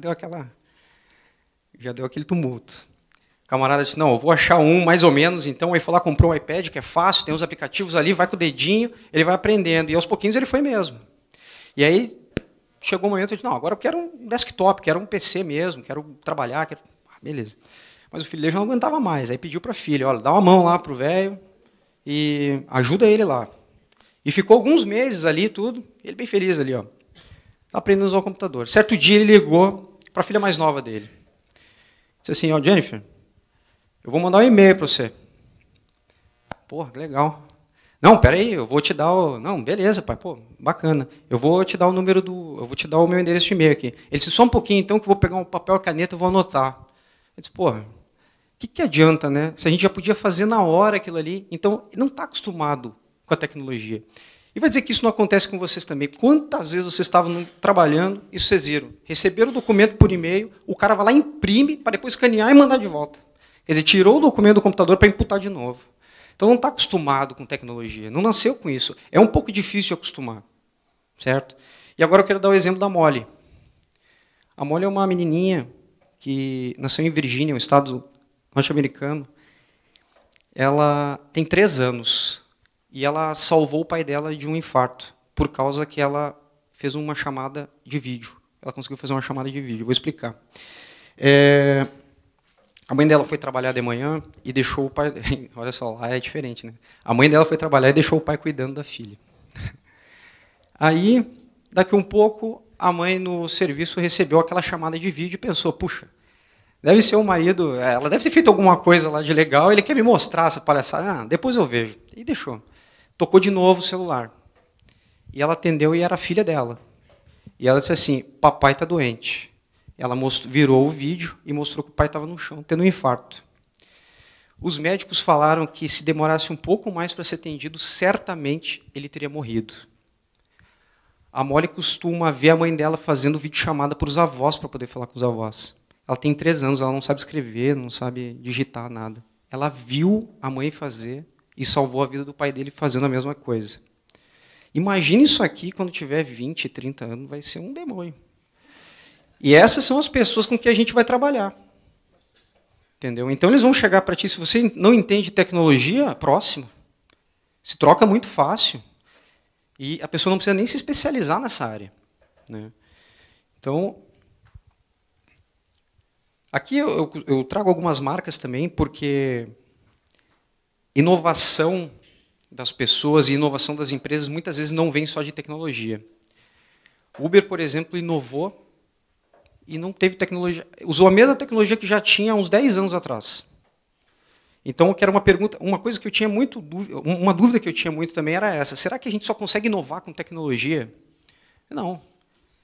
deu aquele tumulto. O camarada disse, não, eu vou achar um mais ou menos, então aí foi lá, comprou um iPad, que é fácil, tem os aplicativos ali, vai com o dedinho, ele vai aprendendo. E aos pouquinhos ele foi mesmo. E aí chegou o momento de, não, agora eu quero um desktop, quero um PC mesmo, quero trabalhar, quero... beleza. Mas o filho dele já não aguentava mais, aí pediu para a filha, olha, dá uma mão lá para o velho e ajuda ele lá. E ficou alguns meses ali, tudo, ele bem feliz ali, ó. Tá aprendendo a usar o computador. Certo dia ele ligou para a filha mais nova dele. Disse assim, ó, Jennifer, eu vou mandar um e-mail para você. Porra, que legal. Não, peraí, eu vou te dar o... Não, beleza, pai, pô, bacana. Eu vou te dar o número do... Eu vou te dar o meu endereço de e-mail aqui. Ele disse, só um pouquinho, então, que eu vou pegar um papel e caneta e vou anotar. Eu disse, porra, o que adianta, né? Se a gente já podia fazer na hora aquilo ali. Então, ele não está acostumado com a tecnologia. E vai dizer que isso não acontece com vocês também. Quantas vezes vocês estavam trabalhando e vocês viram? Receberam o documento por e-mail, o cara vai lá e imprime para depois escanear e mandar de volta. Quer dizer, tirou o documento do computador para imputar de novo. Então não está acostumado com tecnologia, não nasceu com isso. É um pouco difícil de acostumar. Certo? E agora eu quero dar o exemplo da Molly. A Molly é uma menininha que nasceu em Virgínia, um estado norte-americano. Ela tem 3 anos. E ela salvou o pai dela de um infarto, por causa que ela fez uma chamada de vídeo. Ela conseguiu fazer uma chamada de vídeo, vou explicar. A mãe dela foi trabalhar de manhã e deixou o pai... Olha só, lá é diferente, né? A mãe dela foi trabalhar e deixou o pai cuidando da filha. Aí, daqui um pouco, a mãe no serviço recebeu aquela chamada de vídeo e pensou, puxa, deve ser o marido, ela deve ter feito alguma coisa lá de legal, ele quer me mostrar essa palhaçada. Depois eu vejo. E deixou. Tocou de novo o celular. E ela atendeu e era a filha dela. E ela disse assim, papai está doente. Ela virou o vídeo e mostrou que o pai estava no chão, tendo um infarto. Os médicos falaram que se demorasse um pouco mais para ser atendido, certamente ele teria morrido. A Molly costuma ver a mãe dela fazendo videochamada para os avós, para poder falar com os avós. Ela tem 3 anos, ela não sabe escrever, não sabe digitar nada. Ela viu a mãe fazer e salvou a vida do pai dele fazendo a mesma coisa. Imagine isso aqui quando tiver 20, 30 anos, vai ser um demônio. E essas são as pessoas com que a gente vai trabalhar. Entendeu? Então eles vão chegar para ti, se você não entende tecnologia, próximo. Se troca muito fácil. E a pessoa não precisa nem se especializar nessa área. Né? Então, aqui eu trago algumas marcas também, porque inovação das pessoas e inovação das empresas muitas vezes não vem só de tecnologia. O Uber, por exemplo, inovou e não teve tecnologia, usou a mesma tecnologia que já tinha há uns 10 anos atrás. Então, que era uma pergunta, uma coisa que eu tinha muito, uma dúvida que eu tinha muito também era essa: será que a gente só consegue inovar com tecnologia? Não.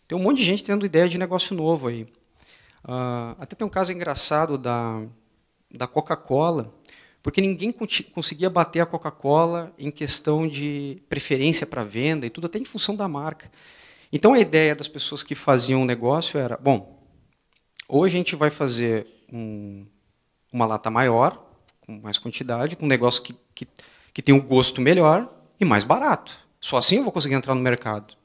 Tem um monte de gente tendo ideia de negócio novo aí. Até tem um caso engraçado da Coca-Cola. porque ninguém conseguia bater a Coca-Cola em questão de preferência para venda e tudo, até em função da marca. Então, a ideia das pessoas que faziam o negócio era, bom, ou a gente vai fazer uma lata maior, com mais quantidade, com um negócio que tem um gosto melhor e mais barato. Só assim eu vou conseguir entrar no mercado.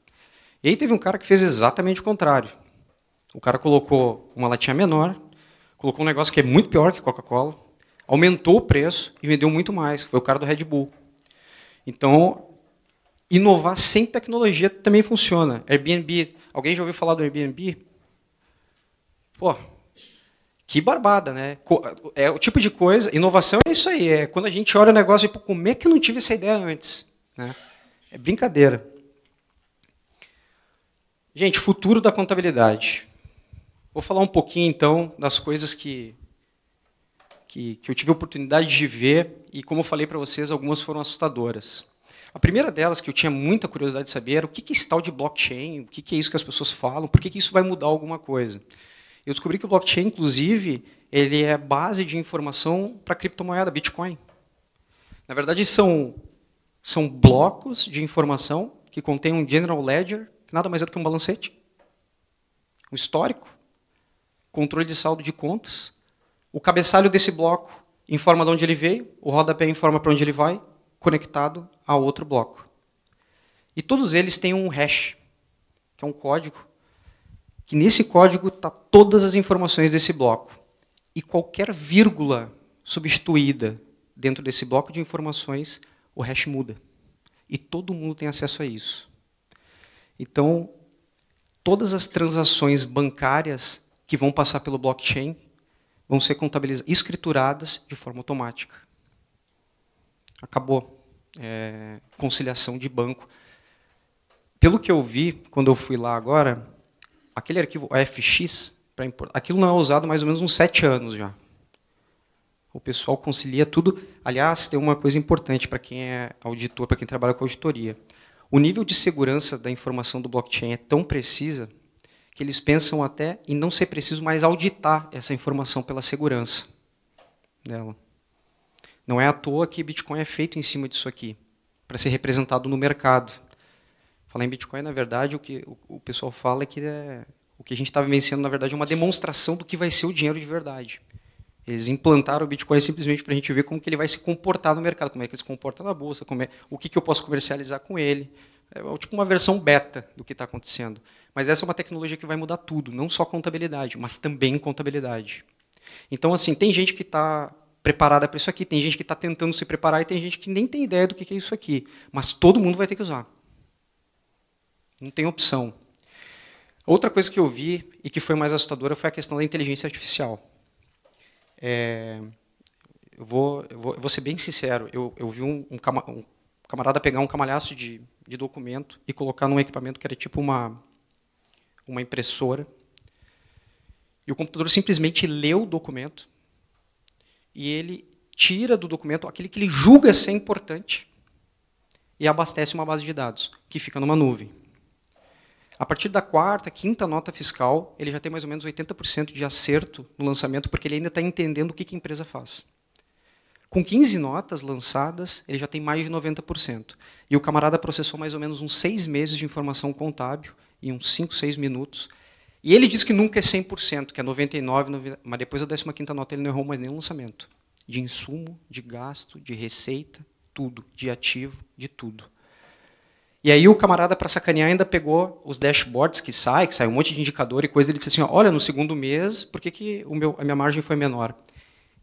E aí teve um cara que fez exatamente o contrário. O cara colocou uma latinha menor, colocou um negócio que é muito pior que Coca-Cola, aumentou o preço e vendeu muito mais. Foi o cara do Red Bull. Então, inovar sem tecnologia também funciona. Airbnb. Alguém já ouviu falar do Airbnb? Pô, que barbada, né? É o tipo de coisa... Inovação é isso aí. É quando a gente olha o negócio e, pô, como é que eu não tive essa ideia antes? Né? É brincadeira. Gente, futuro da contabilidade. Vou falar um pouquinho, então, das coisas que eu tive a oportunidade de ver, e como eu falei para vocês, algumas foram assustadoras. A primeira delas, que eu tinha muita curiosidade de saber, era o que é esse tal de blockchain, o que é isso que as pessoas falam, por que isso vai mudar alguma coisa. Eu descobri que o blockchain, inclusive, ele é base de informação para a criptomoeda, Bitcoin. Na verdade, são blocos de informação que contêm um general ledger, que nada mais é do que um balancete, um histórico, controle de saldo de contas. O cabeçalho desse bloco informa de onde ele veio, o rodapé informa para onde ele vai, conectado a outro bloco. E todos eles têm um hash, que é um código, que nesse código está todas as informações desse bloco. E qualquer vírgula substituída dentro desse bloco de informações, o hash muda. E todo mundo tem acesso a isso. Então, todas as transações bancárias que vão passar pelo blockchain vão ser contabilizadas, escrituradas de forma automática. Acabou. Conciliação de banco. Pelo que eu vi, quando eu fui lá agora, aquele arquivo AFX, aquilo não é usado há mais ou menos uns 7 anos já. O pessoal concilia tudo. Aliás, tem uma coisa importante para quem é auditor, para quem trabalha com auditoria. O nível de segurança da informação do blockchain é tão precisa que eles pensam até em não ser preciso mais auditar essa informação pela segurança dela. Não é à toa que Bitcoin é feito em cima disso aqui, para ser representado no mercado. Falar em Bitcoin, na verdade, o que o pessoal fala é que o que a gente está vivenciando, na verdade, é uma demonstração do que vai ser o dinheiro de verdade. Eles implantaram o Bitcoin simplesmente para a gente ver como que ele vai se comportar no mercado, como é que ele se comporta na bolsa, o que eu posso comercializar com ele. É tipo uma versão beta do que está acontecendo. Mas essa é uma tecnologia que vai mudar tudo, não só contabilidade, mas também contabilidade. Então, assim, tem gente que está preparada para isso aqui, tem gente que está tentando se preparar e tem gente que nem tem ideia do que é isso aqui. Mas todo mundo vai ter que usar. Não tem opção. Outra coisa que eu vi e que foi mais assustadora foi a questão da inteligência artificial. Eu vou ser bem sincero, eu vi um camarada pegar um camalhaço de documento e colocar num equipamento que era tipo uma impressora, e o computador simplesmente lê o documento e ele tira do documento aquele que ele julga ser importante e abastece uma base de dados, que fica numa nuvem. A partir da 4ª, 5ª nota fiscal, ele já tem mais ou menos 80% de acerto no lançamento, porque ele ainda está entendendo o que a empresa faz. Com 15 notas lançadas, ele já tem mais de 90%. E o camarada processou mais ou menos uns 6 meses de informação contábil, em uns 5, 6 minutos. E ele diz que nunca é 100%, que é 99%, mas depois da 15ª nota ele não errou mais nenhum lançamento. De insumo, de gasto, de receita, tudo. De ativo, de tudo. E aí o camarada, para sacanear, ainda pegou os dashboards que sai um monte de indicador e coisa, ele disse assim, olha, no segundo mês, por que a minha margem foi menor?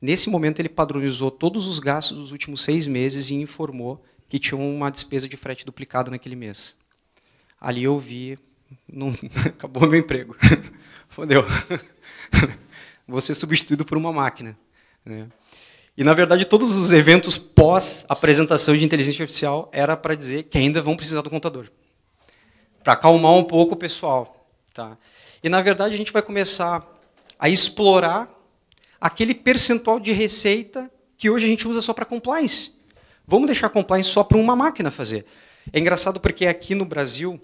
Nesse momento, ele padronizou todos os gastos dos últimos 6 meses e informou que tinha uma despesa de frete duplicada naquele mês. Ali eu vi, acabou o meu emprego. Fodeu. Vou ser substituído por uma máquina. Né? E, na verdade, todos os eventos pós-apresentação de inteligência artificial era para dizer que ainda vão precisar do contador. Para acalmar um pouco o pessoal. Tá? E, na verdade, a gente vai começar a explorar aquele percentual de receita que hoje a gente usa só para compliance. Vamos deixar compliance só para uma máquina fazer. É engraçado porque aqui no Brasil,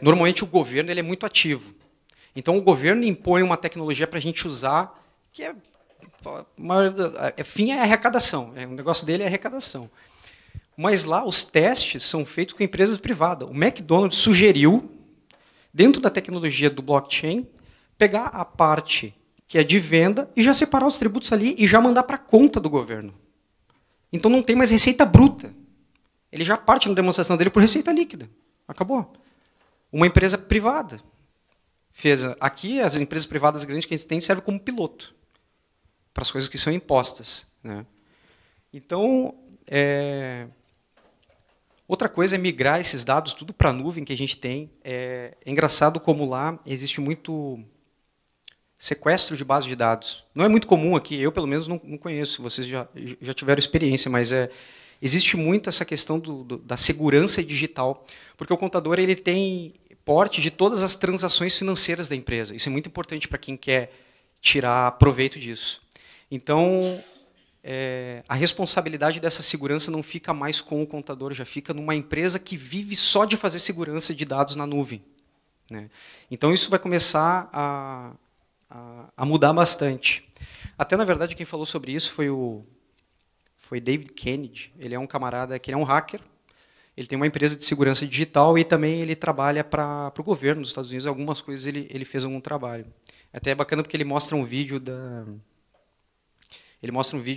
normalmente o governo ele é muito ativo. Então, o governo impõe uma tecnologia para a gente usar que é Fim é arrecadação. O negócio dele é arrecadação. Mas lá os testes são feitos com empresas privadas. O McDonald's sugeriu, dentro da tecnologia do blockchain, pegar a parte que é de venda e já separar os tributos ali e já mandar para a conta do governo. Então não tem mais receita bruta. Ele já parte na demonstração dele por receita líquida. Acabou. Uma empresa privada fez. Aqui, as empresas privadas grandes que a gente tem servem como piloto para as coisas que são impostas. Né? Então, outra coisa é migrar esses dados tudo para a nuvem que a gente tem. É engraçado como lá existe muito sequestro de base de dados. Não é muito comum aqui, eu pelo menos não conheço, vocês já tiveram experiência, mas existe muito essa questão da segurança digital, porque o contador ele tem porte de todas as transações financeiras da empresa. Isso é muito importante para quem quer tirar proveito disso. Então, a responsabilidade dessa segurança não fica mais com o contador, já fica numa empresa que vive só de fazer segurança de dados na nuvem. Né? Então, isso vai começar a mudar bastante. Até, na verdade, quem falou sobre isso foi David Kennedy. Ele é um camarada que é um hacker. Ele tem uma empresa de segurança digital e também ele trabalha para o governo dos Estados Unidos. Algumas coisas ele fez algum trabalho. Até é bacana porque ele mostra um vídeo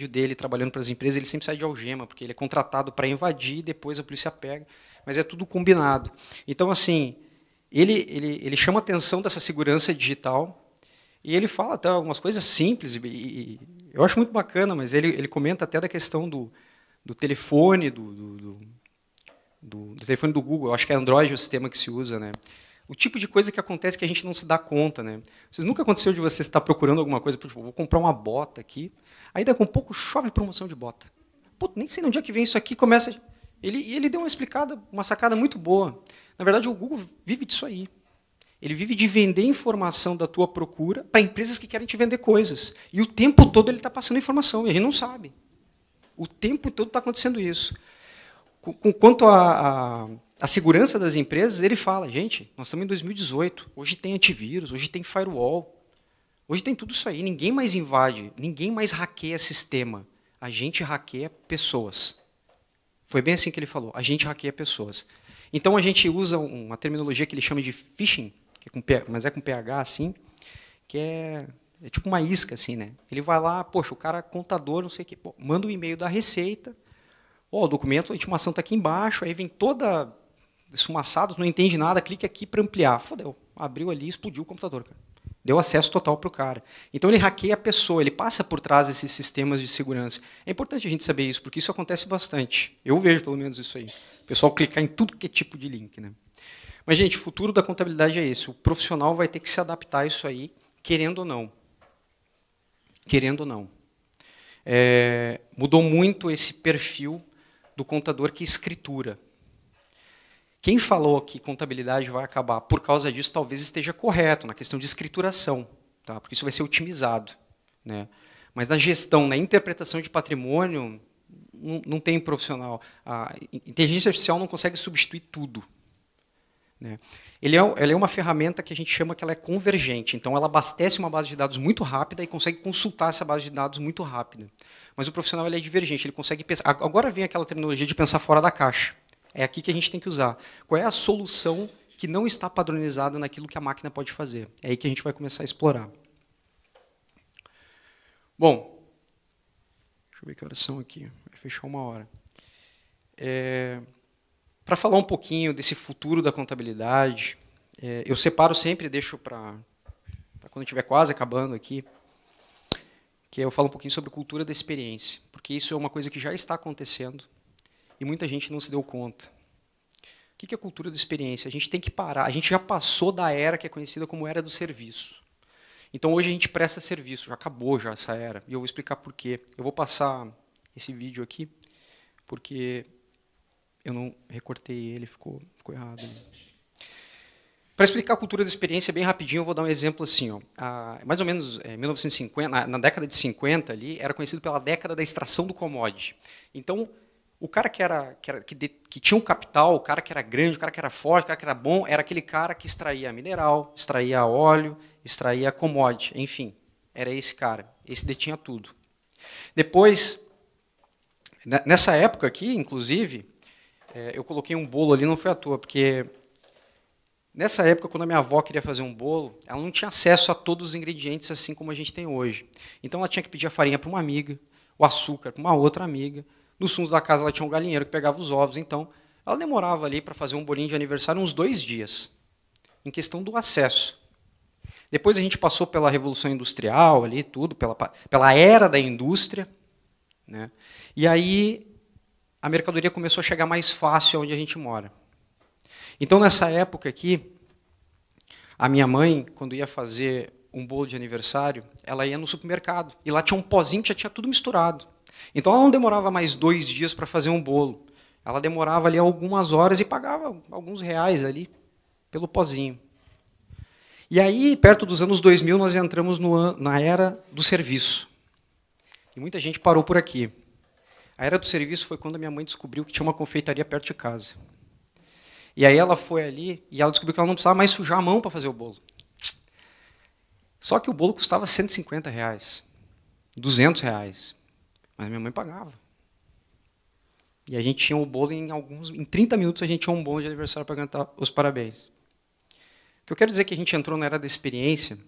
dele trabalhando para as empresas. Ele sempre sai de algema, porque ele é contratado para invadir e depois a polícia pega. Mas é tudo combinado. Então, assim, ele chama a atenção dessa segurança digital. E ele fala até algumas coisas simples, e eu acho muito bacana, mas ele comenta até da questão do telefone, do telefone do Google. Eu acho que é Android o sistema que se usa. Né? O tipo de coisa que acontece que a gente não se dá conta. Né? Vocês nunca aconteceu de você estar procurando alguma coisa, tipo, vou comprar uma bota aqui, aí daqui a um pouco chove promoção de bota. Pô, nem sei onde é que vem isso aqui, começa... Ele deu uma sacada muito boa. Na verdade, o Google vive disso aí. Ele vive de vender informação da tua procura para empresas que querem te vender coisas. E o tempo todo ele está passando informação, e a gente não sabe. O tempo todo está acontecendo isso. Quanto à segurança das empresas, ele fala, gente, nós estamos em 2018, hoje tem antivírus, hoje tem firewall, hoje tem tudo isso aí, ninguém mais invade, ninguém mais hackeia sistema, a gente hackeia pessoas. Foi bem assim que ele falou, a gente hackeia pessoas. Então a gente usa uma terminologia que ele chama de phishing, mas é com PH, assim, que é tipo uma isca, assim, né? Ele vai lá, poxa, o cara é contador, não sei o quê, pô, manda um e-mail da Receita, o documento, a intimação está aqui embaixo, aí vem toda esfumaçado, não entende nada, clica aqui para ampliar. Fodeu, abriu ali, explodiu o computador, cara. Deu acesso total para o cara. Então ele hackeia a pessoa, ele passa por trás desses sistemas de segurança. É importante a gente saber isso, porque isso acontece bastante. Eu vejo pelo menos isso aí. O pessoal clicar em tudo que é tipo de link, né? Mas, gente, o futuro da contabilidade é esse. O profissional vai ter que se adaptar a isso aí, querendo ou não. Querendo ou não. Mudou muito esse perfil do contador que escritura. Quem falou que contabilidade vai acabar por causa disso, talvez esteja correto, na questão de escrituração, tá? Porque isso vai ser otimizado. Né? Mas na gestão, na interpretação de patrimônio, não tem profissional. A inteligência artificial não consegue substituir tudo. Né? Ela é uma ferramenta que a gente chama que ela é convergente. Então, ela abastece uma base de dados muito rápida e consegue consultar essa base de dados muito rápida. Mas o profissional ele é divergente, ele consegue pensar. Agora vem aquela terminologia de pensar fora da caixa. É aqui que a gente tem que usar. Qual é a solução que não está padronizada naquilo que a máquina pode fazer? É aí que a gente vai começar a explorar. Bom, deixa eu ver que horas são aqui. Vai fechar 1 hora. Para falar um pouquinho desse futuro da contabilidade, eu separo sempre, deixo para quando estiver quase acabando aqui, que eu falo um pouquinho sobre cultura da experiência, porque isso é uma coisa que já está acontecendo e muita gente não se deu conta. O que é cultura da experiência? A gente tem que parar, a gente já passou da era que é conhecida como era do serviço. Então hoje a gente presta serviço, já acabou já essa era, e eu vou explicar por quê. Eu vou passar esse vídeo aqui, porque eu não recortei ele, ficou errado. Para explicar a cultura da experiência bem rapidinho, eu vou dar um exemplo assim. Ó. Mais ou menos em 1950, na década de 50, ali, era conhecido pela década da extração do commodity. Então, o cara que tinha um capital, o cara que era grande, o cara que era forte, o cara que era bom, era aquele cara que extraía mineral, extraía óleo, extraía commodity, enfim, era esse cara. esse detinha tudo. Depois, nessa época aqui, inclusive, eu coloquei um bolo ali, não foi à toa, porque nessa época, quando a minha avó queria fazer um bolo, ela não tinha acesso a todos os ingredientes assim como a gente tem hoje. Então ela tinha que pedir a farinha para uma amiga, o açúcar para uma outra amiga. Nos fundos da casa ela tinha um galinheiro que pegava os ovos. Então ela demorava ali para fazer um bolinho de aniversário uns 2 dias, em questão do acesso. Depois a gente passou pela Revolução Industrial, ali tudo, pela era da indústria, né? E aí a mercadoria começou a chegar mais fácil onde a gente mora. Então, nessa época aqui, a minha mãe, quando ia fazer um bolo de aniversário, ela ia no supermercado. E lá tinha um pozinho que já tinha tudo misturado. Então, ela não demorava mais 2 dias para fazer um bolo. Ela demorava ali algumas horas e pagava alguns reais ali pelo pozinho. E aí, perto dos anos 2000, nós entramos na era do serviço. E muita gente parou por aqui. A era do serviço foi quando a minha mãe descobriu que tinha uma confeitaria perto de casa. E aí ela foi ali e ela descobriu que ela não precisava mais sujar a mão para fazer o bolo. Só que o bolo custava R$150, R$200. Mas minha mãe pagava. E a gente tinha o bolo em 30 minutos, a gente tinha um bolo de aniversário para cantar os parabéns. O que eu quero dizer que a gente entrou na era da experiência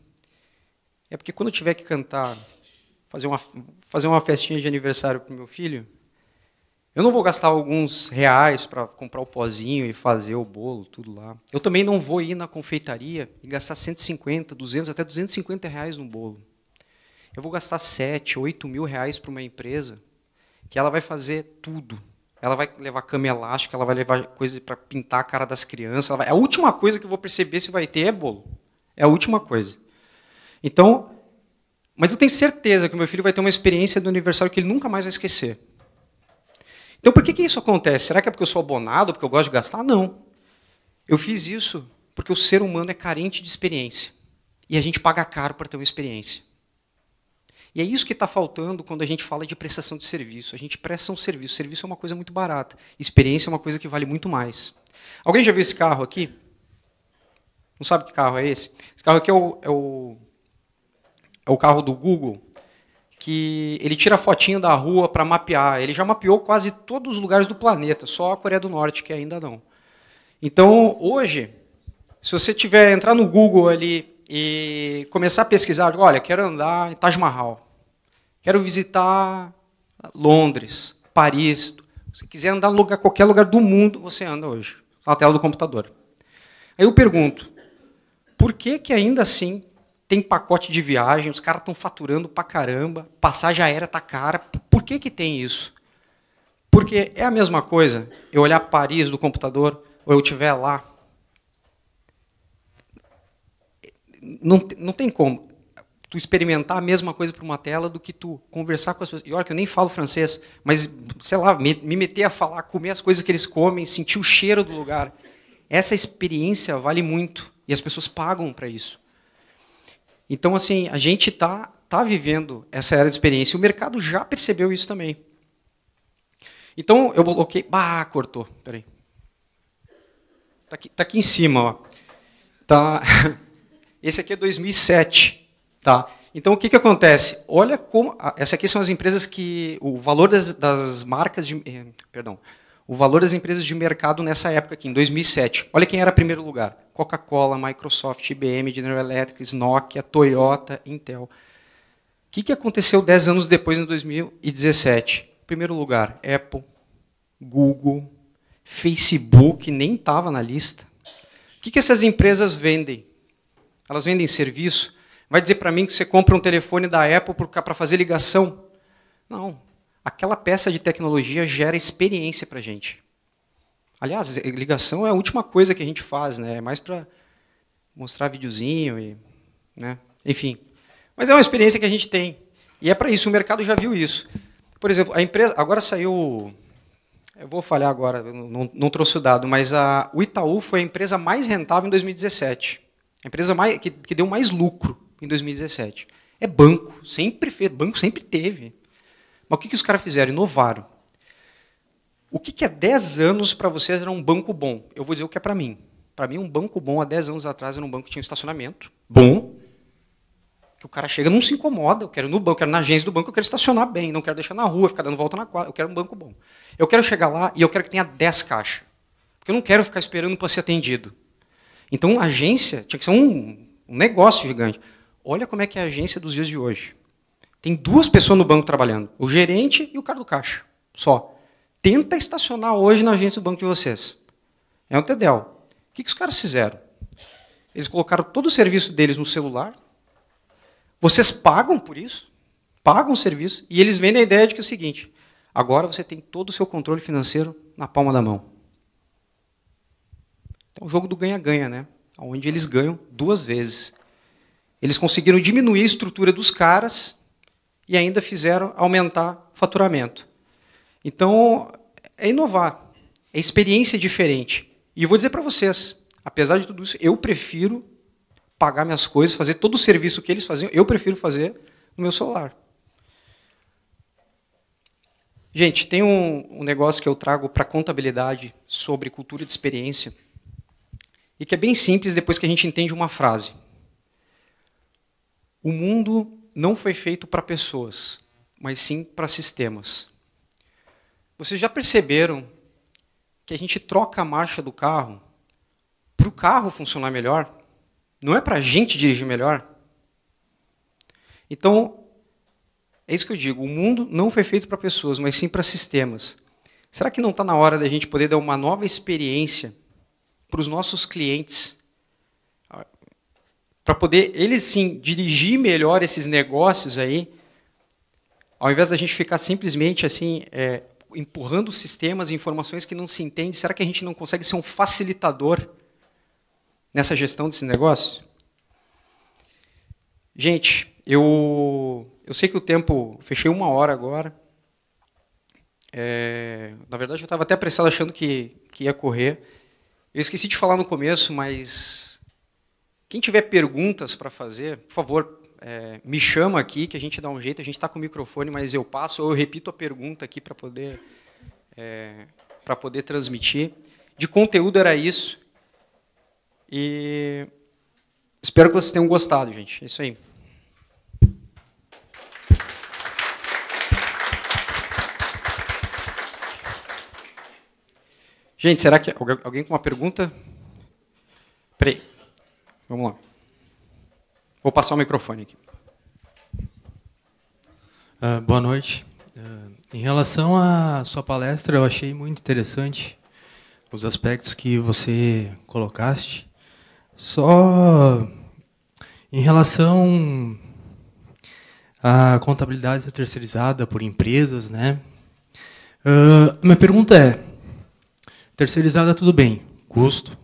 é porque quando eu tiver que cantar, fazer uma festinha de aniversário para o meu filho, eu não vou gastar alguns reais para comprar o pozinho e fazer o bolo, tudo lá. Eu também não vou ir na confeitaria e gastar 150, 200, até R$250 no bolo. Eu vou gastar 7, 8 mil reais para uma empresa que ela vai fazer tudo. Ela vai levar cama elástica, ela vai levar coisa para pintar a cara das crianças. A última coisa que eu vou perceber se vai ter é bolo. É a última coisa. Então, mas eu tenho certeza que o meu filho vai ter uma experiência do aniversário que ele nunca mais vai esquecer. Então, por que isso acontece? Será que é porque eu sou abonado, porque eu gosto de gastar? Não. Eu fiz isso porque o ser humano é carente de experiência. E a gente paga caro para ter uma experiência. E é isso que está faltando quando a gente fala de prestação de serviço. A gente presta um serviço. Serviço é uma coisa muito barata. Experiência é uma coisa que vale muito mais. Alguém já viu esse carro aqui? Não sabe que carro é esse? Esse carro aqui é o carro do Google, que ele tira fotinho da rua para mapear. Ele já mapeou quase todos os lugares do planeta, só a Coreia do Norte, que ainda não. Então, hoje, se você entrar no Google ali e começar a pesquisar, olha, quero andar em Taj Mahal, quero visitar Londres, Paris, se quiser andar em qualquer lugar do mundo, você anda hoje, na tela do computador. Aí eu pergunto, por que ainda assim tem pacote de viagem, os caras estão faturando pra caramba, passagem aérea tá cara. Por que tem isso? Porque é a mesma coisa eu olhar Paris do computador ou eu estiver lá. Não tem como tu experimentar a mesma coisa para uma tela do que tu conversar com as pessoas. E olha que eu nem falo francês, mas, sei lá, me meter a falar, comer as coisas que eles comem, sentir o cheiro do lugar. Essa experiência vale muito e as pessoas pagam para isso. Então, assim, a gente tá vivendo essa era de experiência. E o mercado já percebeu isso também. Então, eu coloquei... cortou. Peraí. Tá aqui em cima. Ó. Tá. Esse aqui é 2007. Tá? Então, o que acontece? Olha como... Essas aqui são as empresas que... O valor das marcas de... Perdão. O valor das empresas de mercado nessa época aqui, em 2007. Olha quem era em primeiro lugar. Coca-Cola, Microsoft, IBM, General Electric, Nokia, Toyota, Intel. O que aconteceu 10 anos depois, em 2017? Em primeiro lugar, Apple, Google, Facebook, nem estava na lista. O que essas empresas vendem? Elas vendem serviço? Vai dizer para mim que você compra um telefone da Apple para fazer ligação? Não. Aquela peça de tecnologia gera experiência para a gente. Aliás, ligação é a última coisa que a gente faz, né? É mais para mostrar videozinho, né? Enfim. Mas é uma experiência que a gente tem. E é para isso, o mercado já viu isso. Por exemplo, a empresa... Agora saiu... Eu vou falhar agora, não trouxe o dado, mas o Itaú foi a empresa mais rentável em 2017. A empresa que deu mais lucro em 2017. É banco, sempre fez, banco sempre teve. Mas o que os caras fizeram? Inovaram. O que há 10 anos para vocês era um banco bom? Eu vou dizer o que é para mmim. Para mim, um banco bom há 10 anos atrás era um banco que tinha um estacionamento bom, Que o cara chega, não se incomoda, eu quero ir no banco, eu quero na agência do banco, eu quero estacionar bem, não quero deixar na rua, ficar dando volta na quadra, eu quero um banco bom. Eu quero chegar lá e eu quero que tenha 10 caixas. Porque eu não quero ficar esperando para ser atendido. Então, a agência tinha que ser um negócio gigante. Olha como é que é a agência dos dias de hoje. Tem 2 pessoas no banco trabalhando, o gerente e o cara do caixa, só. Tenta estacionar hoje na agência do banco de vocês. É um tedel. O que os caras fizeram? Eles colocaram todo o serviço deles no celular. Vocês pagam por isso, pagam o serviço, e eles vendem a ideia de que é o seguinte, agora você tem todo o seu controle financeiro na palma da mão. É um jogo do ganha-ganha, né? Onde eles ganham 2 vezes. Eles conseguiram diminuir a estrutura dos caras e ainda fizeram aumentar o faturamento. Então, é inovar, é experiência diferente. E eu vou dizer para vocês, apesar de tudo isso, eu prefiro pagar minhas coisas, fazer todo o serviço que eles faziam, eu prefiro fazer no meu celular. Gente, tem um negócio que eu trago para a contabilidade sobre cultura de experiência, e que é bem simples depois que a gente entende uma frase. O mundo não foi feito para pessoas, mas sim para sistemas. Vocês já perceberam que a gente troca a marcha do carro para o carro funcionar melhor? Não é para a gente dirigir melhor? Então, é isso que eu digo. O mundo não foi feito para pessoas, mas sim para sistemas. Será que não está na hora da gente poder dar uma nova experiência para os nossos clientes? Para poder, eles sim, dirigir melhor esses negócios aí, ao invés da gente ficar simplesmente assim, empurrando sistemas e informações que não se entende, será que a gente não consegue ser um facilitador nessa gestão desse negócio? Gente, eu sei que o tempo, fechei 1 hora agora. Na verdade, eu estava até apressado achando que ia correr. Eu esqueci de falar no começo, mas quem tiver perguntas para fazer, por favor, me chama aqui, que a gente dá um jeito. A gente está com o microfone, mas eu passo ou eu repito a pergunta aqui para poder transmitir. De conteúdo era isso. E espero que vocês tenham gostado, gente. É isso aí. Gente, será que alguém com uma pergunta? Peraí. Vamos lá. Vou passar o microfone aqui. Boa noite. Em relação à sua palestra, eu achei muito interessante os aspectos que você colocaste. Só em relação à contabilidade terceirizada por empresas, né? Minha pergunta é, terceirizada tudo bem, custo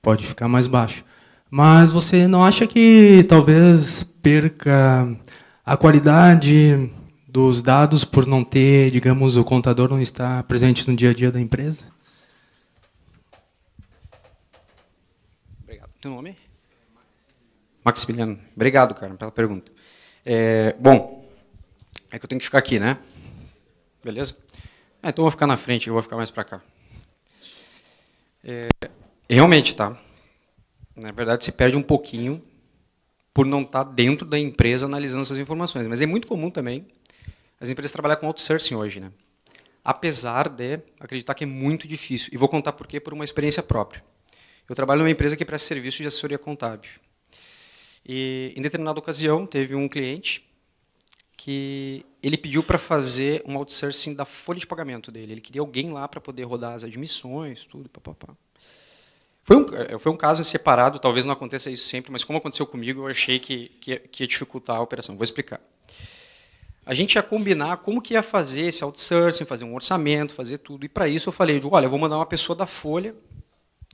pode ficar mais baixo, mas você não acha que talvez perca a qualidade dos dados por não ter, digamos, o contador não estar presente no dia a dia da empresa? Obrigado. Teu nome? Maximiliano. Obrigado, cara, pela pergunta. Bom, é que eu tenho que ficar aqui, né? Beleza? Então eu vou ficar na frente, eu vou ficar mais para cá. Realmente, tá? Na verdade, se perde um pouquinho por não estar dentro da empresa analisando essas informações. Mas é muito comum também as empresas trabalhar com outsourcing hoje, né? Apesar de acreditar que é muito difícil. E vou contar por quê, por uma experiência própria. Eu trabalho numa empresa que presta serviço de assessoria contábil. E, em determinada ocasião, teve um cliente que ele pediu para fazer um outsourcing da folha de pagamento dele. Ele queria alguém lá para poder rodar as admissões, tudo, papapá. Foi um caso separado, talvez não aconteça isso sempre, mas como aconteceu comigo, eu achei que ia dificultar a operação. Vou explicar. A gente ia combinar como que ia fazer esse outsourcing, fazer um orçamento, fazer tudo. E para isso eu falei, olha, eu vou mandar uma pessoa da folha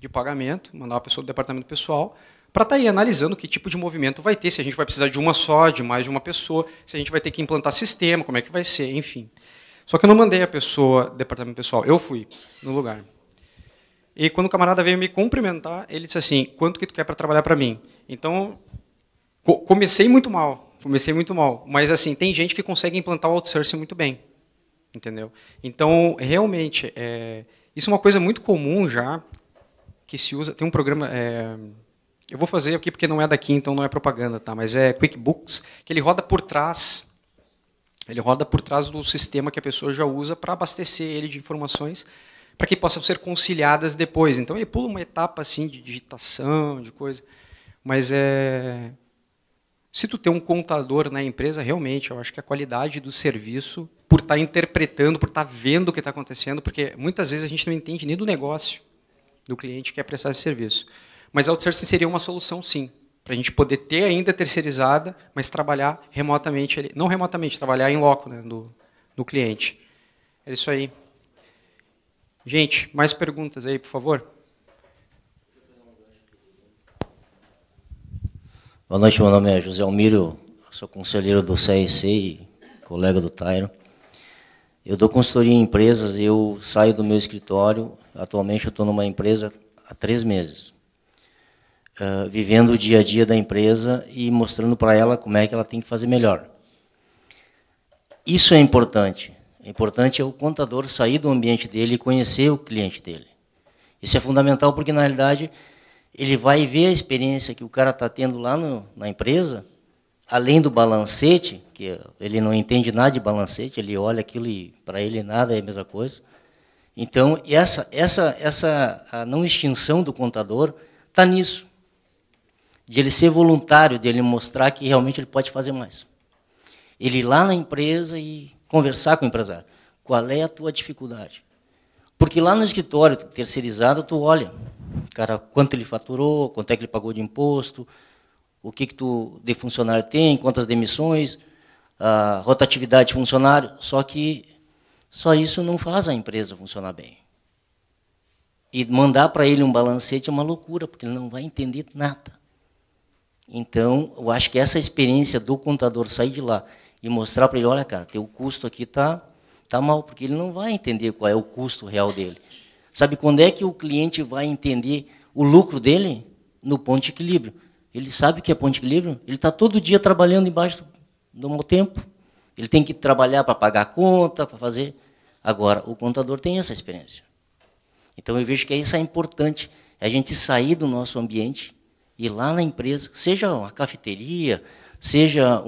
de pagamento, mandar uma pessoa do departamento pessoal, para estar aí analisando que tipo de movimento vai ter, se a gente vai precisar de uma só, de mais de uma pessoa, se a gente vai ter que implantar sistema, como é que vai ser, enfim. Só que eu não mandei a pessoa do departamento pessoal, eu fui no lugar. E quando o camarada veio me cumprimentar, ele disse assim, quanto que tu quer para trabalhar para mim? Então, comecei muito mal, mas assim, tem gente que consegue implantar o outsourcing muito bem, entendeu? Então, realmente, isso é uma coisa muito comum já, que se usa, tem um programa, eu vou fazer aqui porque não é daqui, então não é propaganda, tá? Mas é QuickBooks, que ele roda por trás do sistema que a pessoa já usa para abastecer ele de informações para que possam ser conciliadas depois. Então ele pula uma etapa assim de digitação, de coisa, mas se tu tem um contador na empresa, realmente, eu acho que a qualidade do serviço, por estar interpretando, por estar vendo o que está acontecendo, porque muitas vezes a gente não entende nem do negócio do cliente que quer prestar esse serviço. Mas a outsourcing seria uma solução, sim, para a gente poder ter ainda terceirizada, mas trabalhar remotamente, não remotamente, trabalhar em loco, né, no cliente. É isso aí. Gente, mais perguntas aí, por favor? Boa noite, meu nome é José Almiro, sou conselheiro do CRC e colega do Tairo. Eu dou consultoria em empresas e eu saio do meu escritório, atualmente eu estou numa empresa há 3 meses, vivendo o dia a dia da empresa e mostrando para ela como é que ela tem que fazer melhor. Isso é importante. É importante o contador sair do ambiente dele e conhecer o cliente dele. Isso é fundamental porque, na realidade, ele vai ver a experiência que o cara está tendo lá na empresa, além do balancete, que ele não entende nada de balancete, ele olha aquilo e para ele nada é a mesma coisa. Então, a não extinção do contador está nisso, de ele ser voluntário, de ele mostrar que realmente ele pode fazer mais. Ele ir lá na empresa e conversar com o empresário. Qual é a tua dificuldade? Porque lá no escritório terceirizado, tu olha, cara, quanto ele faturou, quanto é que ele pagou de imposto, o que tu de funcionário tem, quantas demissões, a rotatividade de funcionário, só que só isso não faz a empresa funcionar bem. E mandar para ele um balancete é uma loucura, porque ele não vai entender nada. Então, eu acho que essa experiência do contador sair de lá e mostrar para ele, olha, cara, teu custo aqui tá mal, porque ele não vai entender qual é o custo real dele. Sabe quando é que o cliente vai entender o lucro dele? No ponto de equilíbrio. Ele sabe o que é ponto de equilíbrio? Ele está todo dia trabalhando embaixo do mau tempo. Ele tem que trabalhar para pagar a conta, para fazer. Agora, o contador tem essa experiência. Então, eu vejo que isso é importante, a gente sair do nosso ambiente, ir lá na empresa, seja uma cafeteria, seja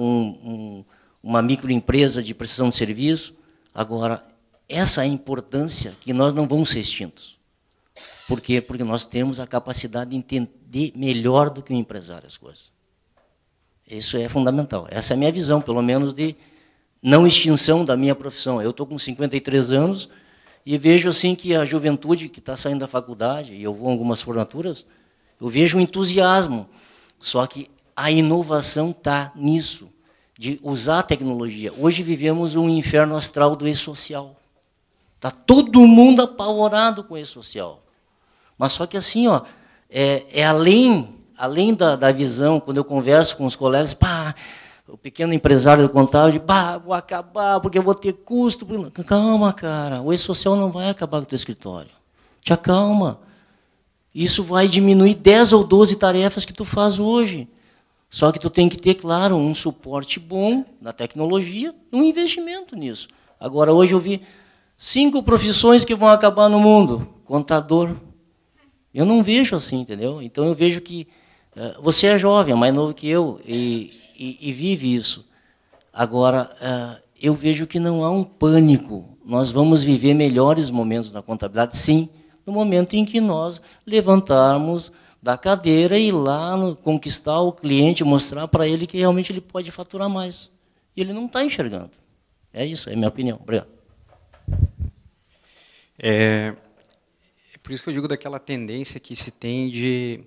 uma microempresa de prestação de serviço. Agora, essa é a importância que nós não vamos ser extintos. Por quê? Porque nós temos a capacidade de entender melhor do que o empresário as coisas. Isso é fundamental. Essa é a minha visão, pelo menos, de não extinção da minha profissão. Eu estou com 53 anos e vejo assim que a juventude que está saindo da faculdade, e eu vou em algumas formaturas, eu vejo um entusiasmo. Só que a inovação está nisso, de usar a tecnologia. Hoje vivemos um inferno astral do e-social. Está todo mundo apavorado com o e-social. Mas só que assim, ó, além da visão, quando eu converso com os colegas, pá, o pequeno empresário do contábil, pá, vou acabar porque eu vou ter custo. Calma, cara, o e-social não vai acabar com o teu escritório. Te acalma. Isso vai diminuir 10 ou 12 tarefas que tu faz hoje. Só que tu tem que ter, claro, um suporte bom na tecnologia e um investimento nisso. Agora, hoje eu vi 5 profissões que vão acabar no mundo. Contador. Eu não vejo assim, entendeu? Então, eu vejo que você é jovem, é mais novo que eu, e vive isso. Agora, eu vejo que não há um pânico. Nós vamos viver melhores momentos na contabilidade, sim, no momento em que nós levantarmos da cadeira e ir lá conquistar o cliente, mostrar para ele que realmente ele pode faturar mais. E ele não está enxergando. É isso, é a minha opinião. Obrigado. É por isso que eu digo daquela tendência que se tem de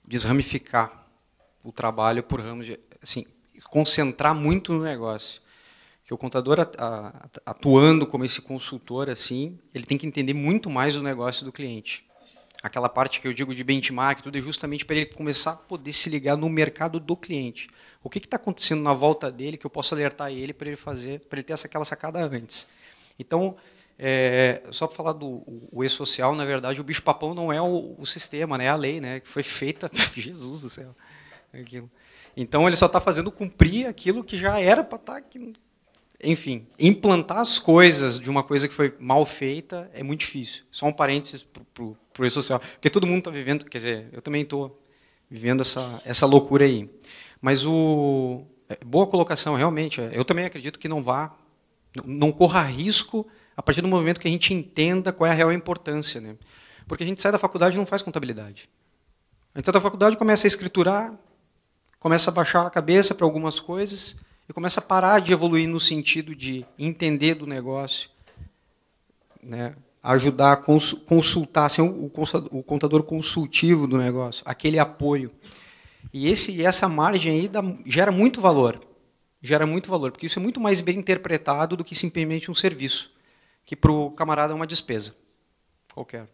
desramificar o trabalho por ramos, assim, concentrar muito no negócio. Que o contador, atuando como esse consultor, assim, ele tem que entender muito mais do negócio do cliente. Aquela parte que eu digo de benchmark, tudo é justamente para ele começar a poder se ligar no mercado do cliente. O que está acontecendo na volta dele que eu posso alertar ele para ele fazer, para ele ter aquela sacada antes. Então, só para falar do e-social, na verdade, o bicho-papão não é o sistema, né, é a lei, né, que foi feita, Jesus do céu. Aquilo. Então, ele só está fazendo cumprir aquilo que já era para estar aqui. Enfim, implantar as coisas de uma coisa que foi mal feita é muito difícil. Só um parênteses para o e-social. Porque todo mundo está vivendo, quer dizer, eu também estou vivendo essa loucura aí. Mas boa colocação, realmente. Eu também acredito que não corra risco a partir do momento que a gente entenda qual é a real importância, né? Porque a gente sai da faculdade e não faz contabilidade. A gente sai da faculdade e começa a escriturar, começa a baixar a cabeça para algumas coisas e começa a parar de evoluir no sentido de entender do negócio, né? Ajudar a consultar, ser o contador consultivo do negócio, aquele apoio. E essa margem aí gera muito valor. Gera muito valor, porque isso é muito mais bem interpretado do que simplesmente um serviço, que para o camarada é uma despesa qualquer.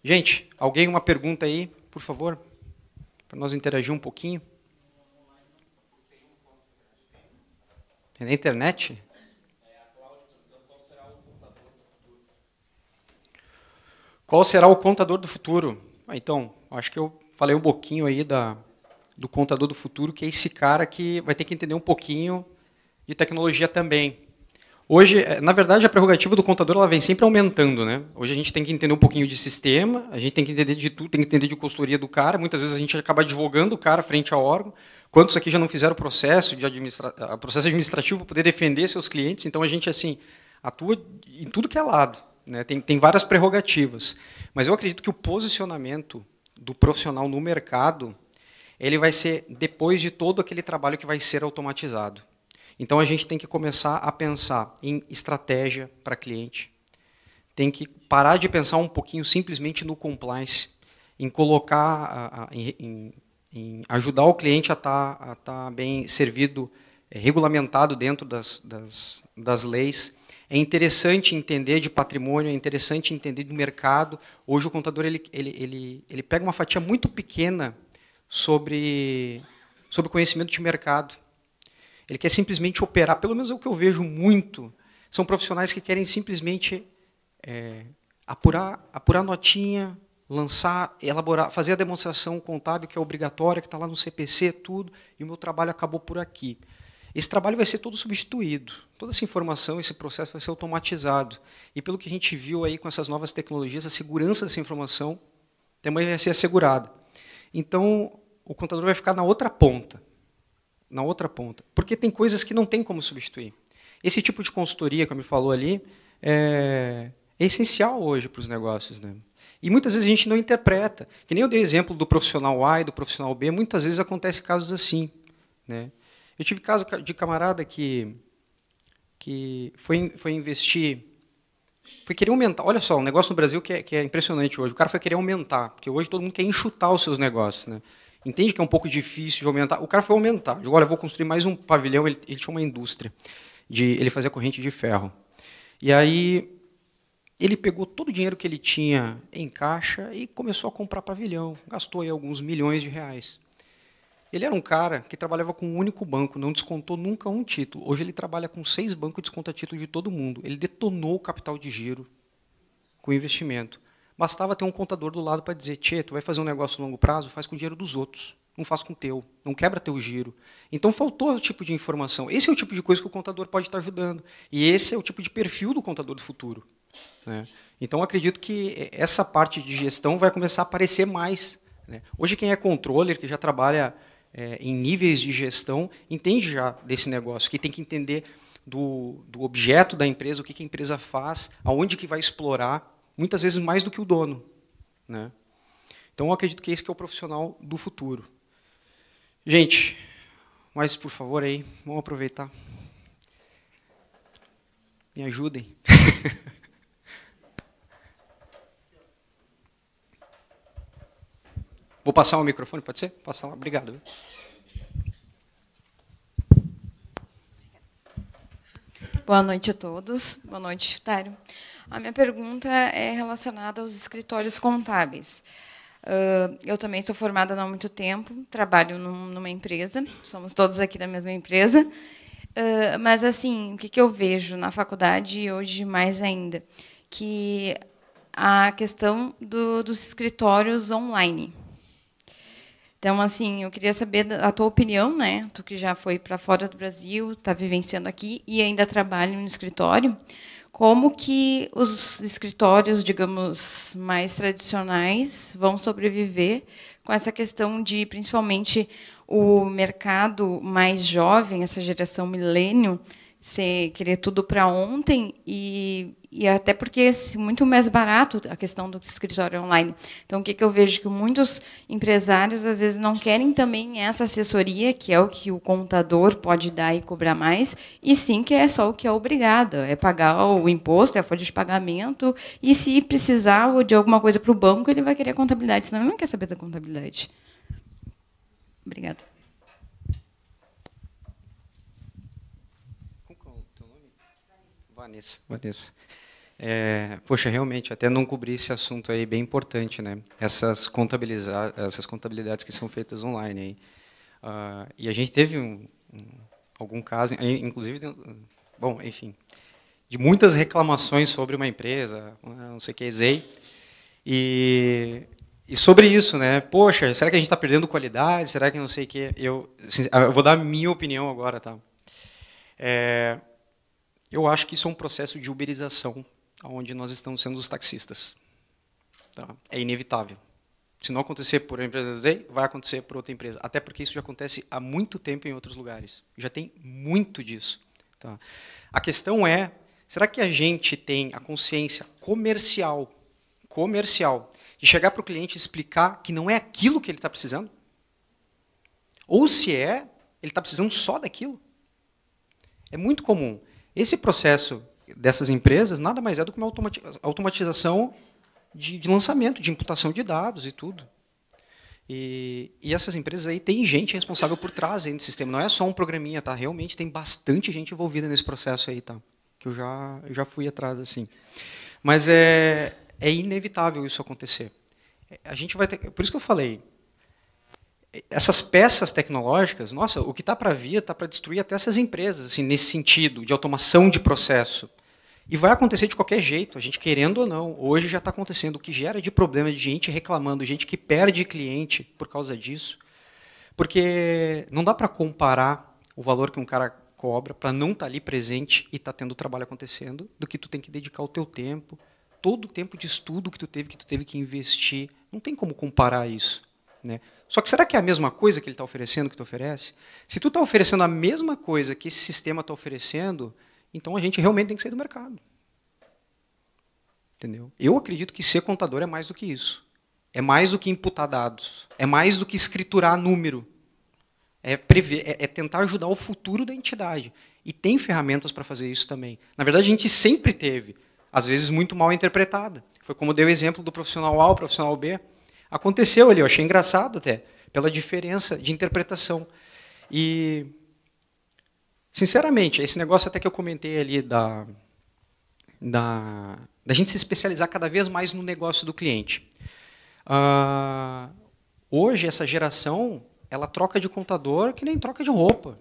Gente, alguém uma pergunta aí, por favor, para nós interagir um pouquinho? É na internet? Qual será o contador do futuro? Então, acho que eu falei um pouquinho aí do contador do futuro, que é esse cara que vai ter que entender um pouquinho de tecnologia também. Hoje, na verdade, a prerrogativa do contador ela vem sempre aumentando, né? Hoje a gente tem que entender um pouquinho de sistema, a gente tem que entender de tudo, tem que entender de consultoria do cara. Muitas vezes a gente acaba advogando o cara frente ao órgão. Quantos aqui já não fizeram processo administrativo para poder defender seus clientes? Então a gente assim atua em tudo que é lado, né? Tem várias prerrogativas. Mas eu acredito que o posicionamento do profissional no mercado ele vai ser depois de todo aquele trabalho que vai ser automatizado. Então, a gente tem que começar a pensar em estratégia para cliente. Tem que parar de pensar um pouquinho simplesmente no compliance, em colocar, em ajudar o cliente a estar bem servido, regulamentado dentro das leis. É interessante entender de patrimônio, é interessante entender do mercado. Hoje, o contador ele pega uma fatia muito pequena sobre conhecimento de mercado. Ele quer simplesmente operar, pelo menos é o que eu vejo muito, são profissionais que querem simplesmente apurar notinha, lançar, elaborar, fazer a demonstração contábil que é obrigatória, que está lá no CPC, tudo, e o meu trabalho acabou por aqui. Esse trabalho vai ser todo substituído, toda essa informação, esse processo vai ser automatizado. E pelo que a gente viu aí com essas novas tecnologias, a segurança dessa informação também vai ser assegurada. Então, o contador vai ficar na outra ponta. Na outra ponta. Porque tem coisas que não tem como substituir. Esse tipo de consultoria, como me falou ali, é essencial hoje para os negócios, né? E muitas vezes a gente não interpreta. Que nem eu dei exemplo do profissional A e do profissional B, muitas vezes acontece casos assim, né? Eu tive caso de camarada que foi investir, foi querer aumentar. Olha só, um negócio no Brasil que é impressionante hoje. O cara foi querer aumentar, porque hoje todo mundo quer enxutar os seus negócios, né? Entende que é um pouco difícil de aumentar. O cara foi aumentar. Digo, olha, eu vou construir mais um pavilhão. Ele tinha uma indústria. Ele fazia corrente de ferro. E aí, ele pegou todo o dinheiro que ele tinha em caixa e começou a comprar pavilhão. Gastou aí alguns milhões de reais. Ele era um cara que trabalhava com um único banco, não descontou nunca um título. Hoje ele trabalha com 6 bancos e desconta título de todo mundo. Ele detonou o capital de giro com o investimento. Bastava ter um contador do lado para dizer, tchê, tu vai fazer um negócio a longo prazo, faz com o dinheiro dos outros, não faz com o teu, não quebra teu giro. Então faltou o tipo de informação. Esse é o tipo de coisa que o contador pode estar ajudando. E esse é o tipo de perfil do contador do futuro, né? Então acredito que essa parte de gestão vai começar a aparecer mais, né? Hoje quem é controller, que já trabalha em níveis de gestão, entende já desse negócio, que tem que entender do objeto da empresa, o que a empresa faz, aonde que vai explorar, muitas vezes mais do que o dono, né? Então, eu acredito que esse que é o profissional do futuro. Gente, mas, por favor, aí, vamos aproveitar. Me ajudem. Vou passar o microfone, pode ser? Passar lá, obrigado. Boa noite a todos. Boa noite, Tário. A minha pergunta é relacionada aos escritórios contábeis. Eu também sou formada não há muito tempo, trabalho numa empresa, somos todos aqui da mesma empresa, mas assim, o que eu vejo na faculdade e hoje mais ainda, que a questão dos escritórios online. Então, assim, eu queria saber a tua opinião, né? Tu que já foi para fora do Brasil, está vivenciando aqui e ainda trabalha no escritório. como que os escritórios, digamos, mais tradicionais vão sobreviver com essa questão de, principalmente, o mercado mais jovem, essa geração milênio, querer tudo para ontem e até porque é muito mais barato a questão do escritório online. Então, o que eu vejo que muitos empresários, às vezes, não querem também essa assessoria, que é o que o contador pode dar e cobrar mais, e sim que é só o que é obrigado, é pagar o imposto, é a folha de pagamento, e se precisar de alguma coisa para o banco, ele vai querer a contabilidade, senão ele não quer saber da contabilidade. Obrigada. Vanessa. Poxa, realmente, até não cobri esse assunto aí, bem importante, né? Essas contabilidades que são feitas online. Aí. E a gente teve algum caso, inclusive, bom, enfim, de muitas reclamações sobre uma empresa, não sei o que, ESEI, e sobre isso, né? Poxa, será que a gente está perdendo qualidade? Será que não sei o que? Eu vou dar a minha opinião agora, tá? Eu acho que isso é um processo de uberização, onde nós estamos sendo os taxistas. Tá? É inevitável. Se não acontecer por uma empresa Z, vai acontecer por outra empresa. Até porque isso já acontece há muito tempo em outros lugares. Já tem muito disso. Tá? A questão é, será que a gente tem a consciência comercial, de chegar para o cliente e explicar que não é aquilo que ele está precisando? Ou se ele está precisando só daquilo? É muito comum. Esse processo dessas empresas nada mais é do que uma automatização de lançamento, de imputação de dados e tudo. E essas empresas aí tem gente responsável por trás aí no sistema. Não é só um programinha, tá? Realmente tem bastante gente envolvida nesse processo aí, tá? Que eu já fui atrás assim. Mas é inevitável isso acontecer. A gente vai ter, por isso que eu falei. Essas peças tecnológicas, nossa, o que está para vir está para destruir até essas empresas, assim, nesse sentido, de automação de processo. E vai acontecer de qualquer jeito, a gente querendo ou não. Hoje já está acontecendo, o que gera de problema de gente reclamando, gente que perde cliente por causa disso. Porque não dá para comparar o valor que um cara cobra para não estar ali presente e estar tendo o trabalho acontecendo, do que tu tem que dedicar o teu tempo, todo o tempo de estudo que tu teve que investir. Não tem como comparar isso, né? Só que será que é a mesma coisa que ele está oferecendo, que tu oferece? Se tu está oferecendo a mesma coisa que esse sistema está oferecendo, então a gente realmente tem que sair do mercado. Entendeu? Eu acredito que ser contador é mais do que isso. É mais do que imputar dados. É mais do que escriturar número. É tentar ajudar o futuro da entidade. E tem ferramentas para fazer isso também. Na verdade, a gente sempre teve, às vezes muito mal interpretada. Foi como deu o exemplo do profissional A, o profissional B. Aconteceu ali, eu achei engraçado até, pela diferença de interpretação. E, sinceramente, esse negócio até que eu comentei ali da gente se especializar cada vez mais no negócio do cliente. Hoje, essa geração, ela troca de contador que nem troca de roupa.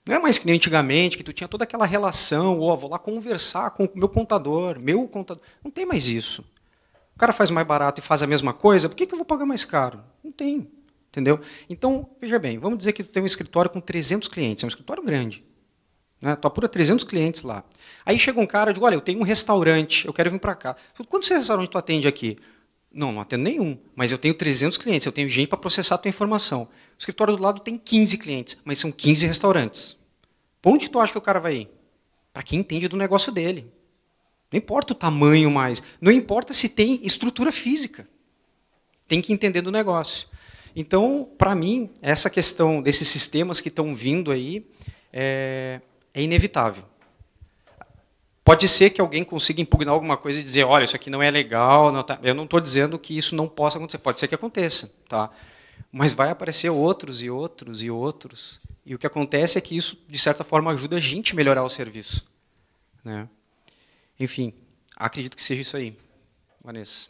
Não é mais que nem antigamente, que tu tinha toda aquela relação, vou lá conversar com o meu contador. Não tem mais isso. O cara faz mais barato e faz a mesma coisa, por que eu vou pagar mais caro? Não tem, entendeu? Então, veja bem, vamos dizer que tu tem um escritório com 300 clientes, é um escritório grande. Né? Tu apura 300 clientes lá. Aí chega um cara e diz, olha, eu tenho um restaurante, eu quero vir para cá. Quantos restaurantes tu atende aqui? Não atendo nenhum, mas eu tenho 300 clientes, eu tenho gente para processar a tua informação. O escritório do lado tem 15 clientes, mas são 15 restaurantes. Para onde tu acha que o cara vai ir? Para quem entende do negócio dele. Não importa o tamanho mais, não importa se tem estrutura física. Tem que entender do negócio. Então, para mim, essa questão desses sistemas que estão vindo aí é inevitável. Pode ser que alguém consiga impugnar alguma coisa e dizer, olha, isso aqui não é legal. Não tá. Eu não estou dizendo que isso não possa acontecer. Pode ser que aconteça. Tá? Mas vai aparecer outros e outros e outros. E o que acontece é que isso, de certa forma, ajuda a gente a melhorar o serviço. Né? Enfim, acredito que seja isso aí, Vanessa.